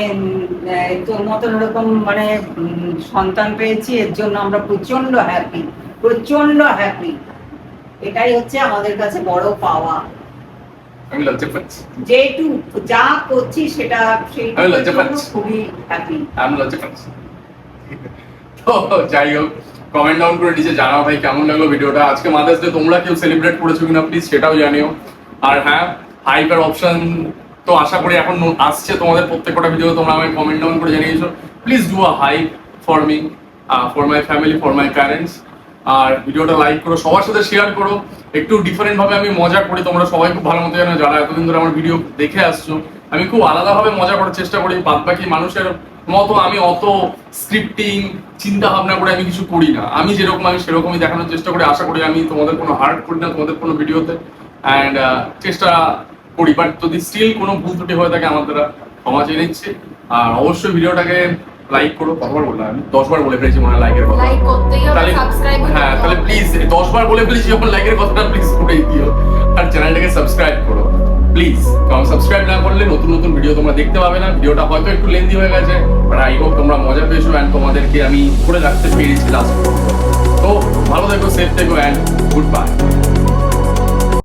তোর মতন এরকম মানে সন্তান পেয়েছি, এর জন্য আমরা প্রচন্ড হ্যাপি। এটাই হচ্ছে আমাদের কাছে বড় পাওয়া, আমি লজ্জা পাচ্ছি, যেটু যা করছি সেটা আমি লজ্জা পাচ্ছি। খুবই হ্যাপি। আমি লজ্জা পাচ্ছি। তো যাই হোক, কমেন্ট ডাউন করে নিচে জানাও ভাই কেমন লাগলো ভিডিওটা। আজকে মাদার্স ডে তোমরা কেউ সেলিব্রেট করেছো কিনা প্লিজ সেটাও জানিও। আর হ্যাঁ, হাইপার অপশন তো আশা করি এখন আসছে তোমাদের প্রত্যেকটা ভিডিও, তোমরা আমাকে কমেন্ট ডাউন করে জানিয়েছো। Please do a hype for me, for my family, for my parents. আর ভিডিওটা লাইক করো, সবার সাথে শেয়ার করো। একটু ডিফারেন্ট ভাবে আমি মজা করি, তোমরা সবাই খুব ভালো মতো জানো যারা এতদিন ধরে আমার ভিডিও দেখে আসছো। আমি খুব আলাদাভাবে মজা করার চেষ্টা করি, বাদ বাকি মানুষের মতো আমি অত স্ক্রিপ্টিং চিন্তা ভাবনা করে আমি কিছু করি না। আমি যেরকম আমি সেরকমই দেখানোর চেষ্টা করি। আশা করি আমি তোমাদের কোনো হার্ট করি না তোমাদের কোনো ভিডিওতে, অ্যান্ড চেষ্টা করি। বাট যদি স্টিল কোনো ভুল ত্রুটি হয়ে থাকে আমার দ্বারা ক্ষমা চেয়ে নিচ্ছি। আর অবশ্যই ভিডিওটাকে লাইক করো। কতবার বললাম আমি? 10 বার বলে ফেলেছি মনে হয় লাইকের কথা। লাইক করতেই হবে, তাহলে সাবস্ক্রাইব হ্যাঁ, তাহলে প্লিজ 10 বার বলে ফেলেছি যখন লাইকের কথাটা প্লিজ করেই দিও। আর চ্যানেলটাকে সাবস্ক্রাইব করো প্লিজ, কারণ সাবস্ক্রাইব না করলে নতুন নতুন ভিডিও তোমরা দেখতে পাবে না। ভিডিওটা হয়তো একটু লেন্দি হয়ে গেছে, বাট আই হোপ তোমরা মজা পেয়েছো অ্যান্ড তোমাদেরকে আমি করে রাখতে পেরেছি লাস্ট। তো ভালো থেকো, সেফ থেকো অ্যান্ড গুড বাই।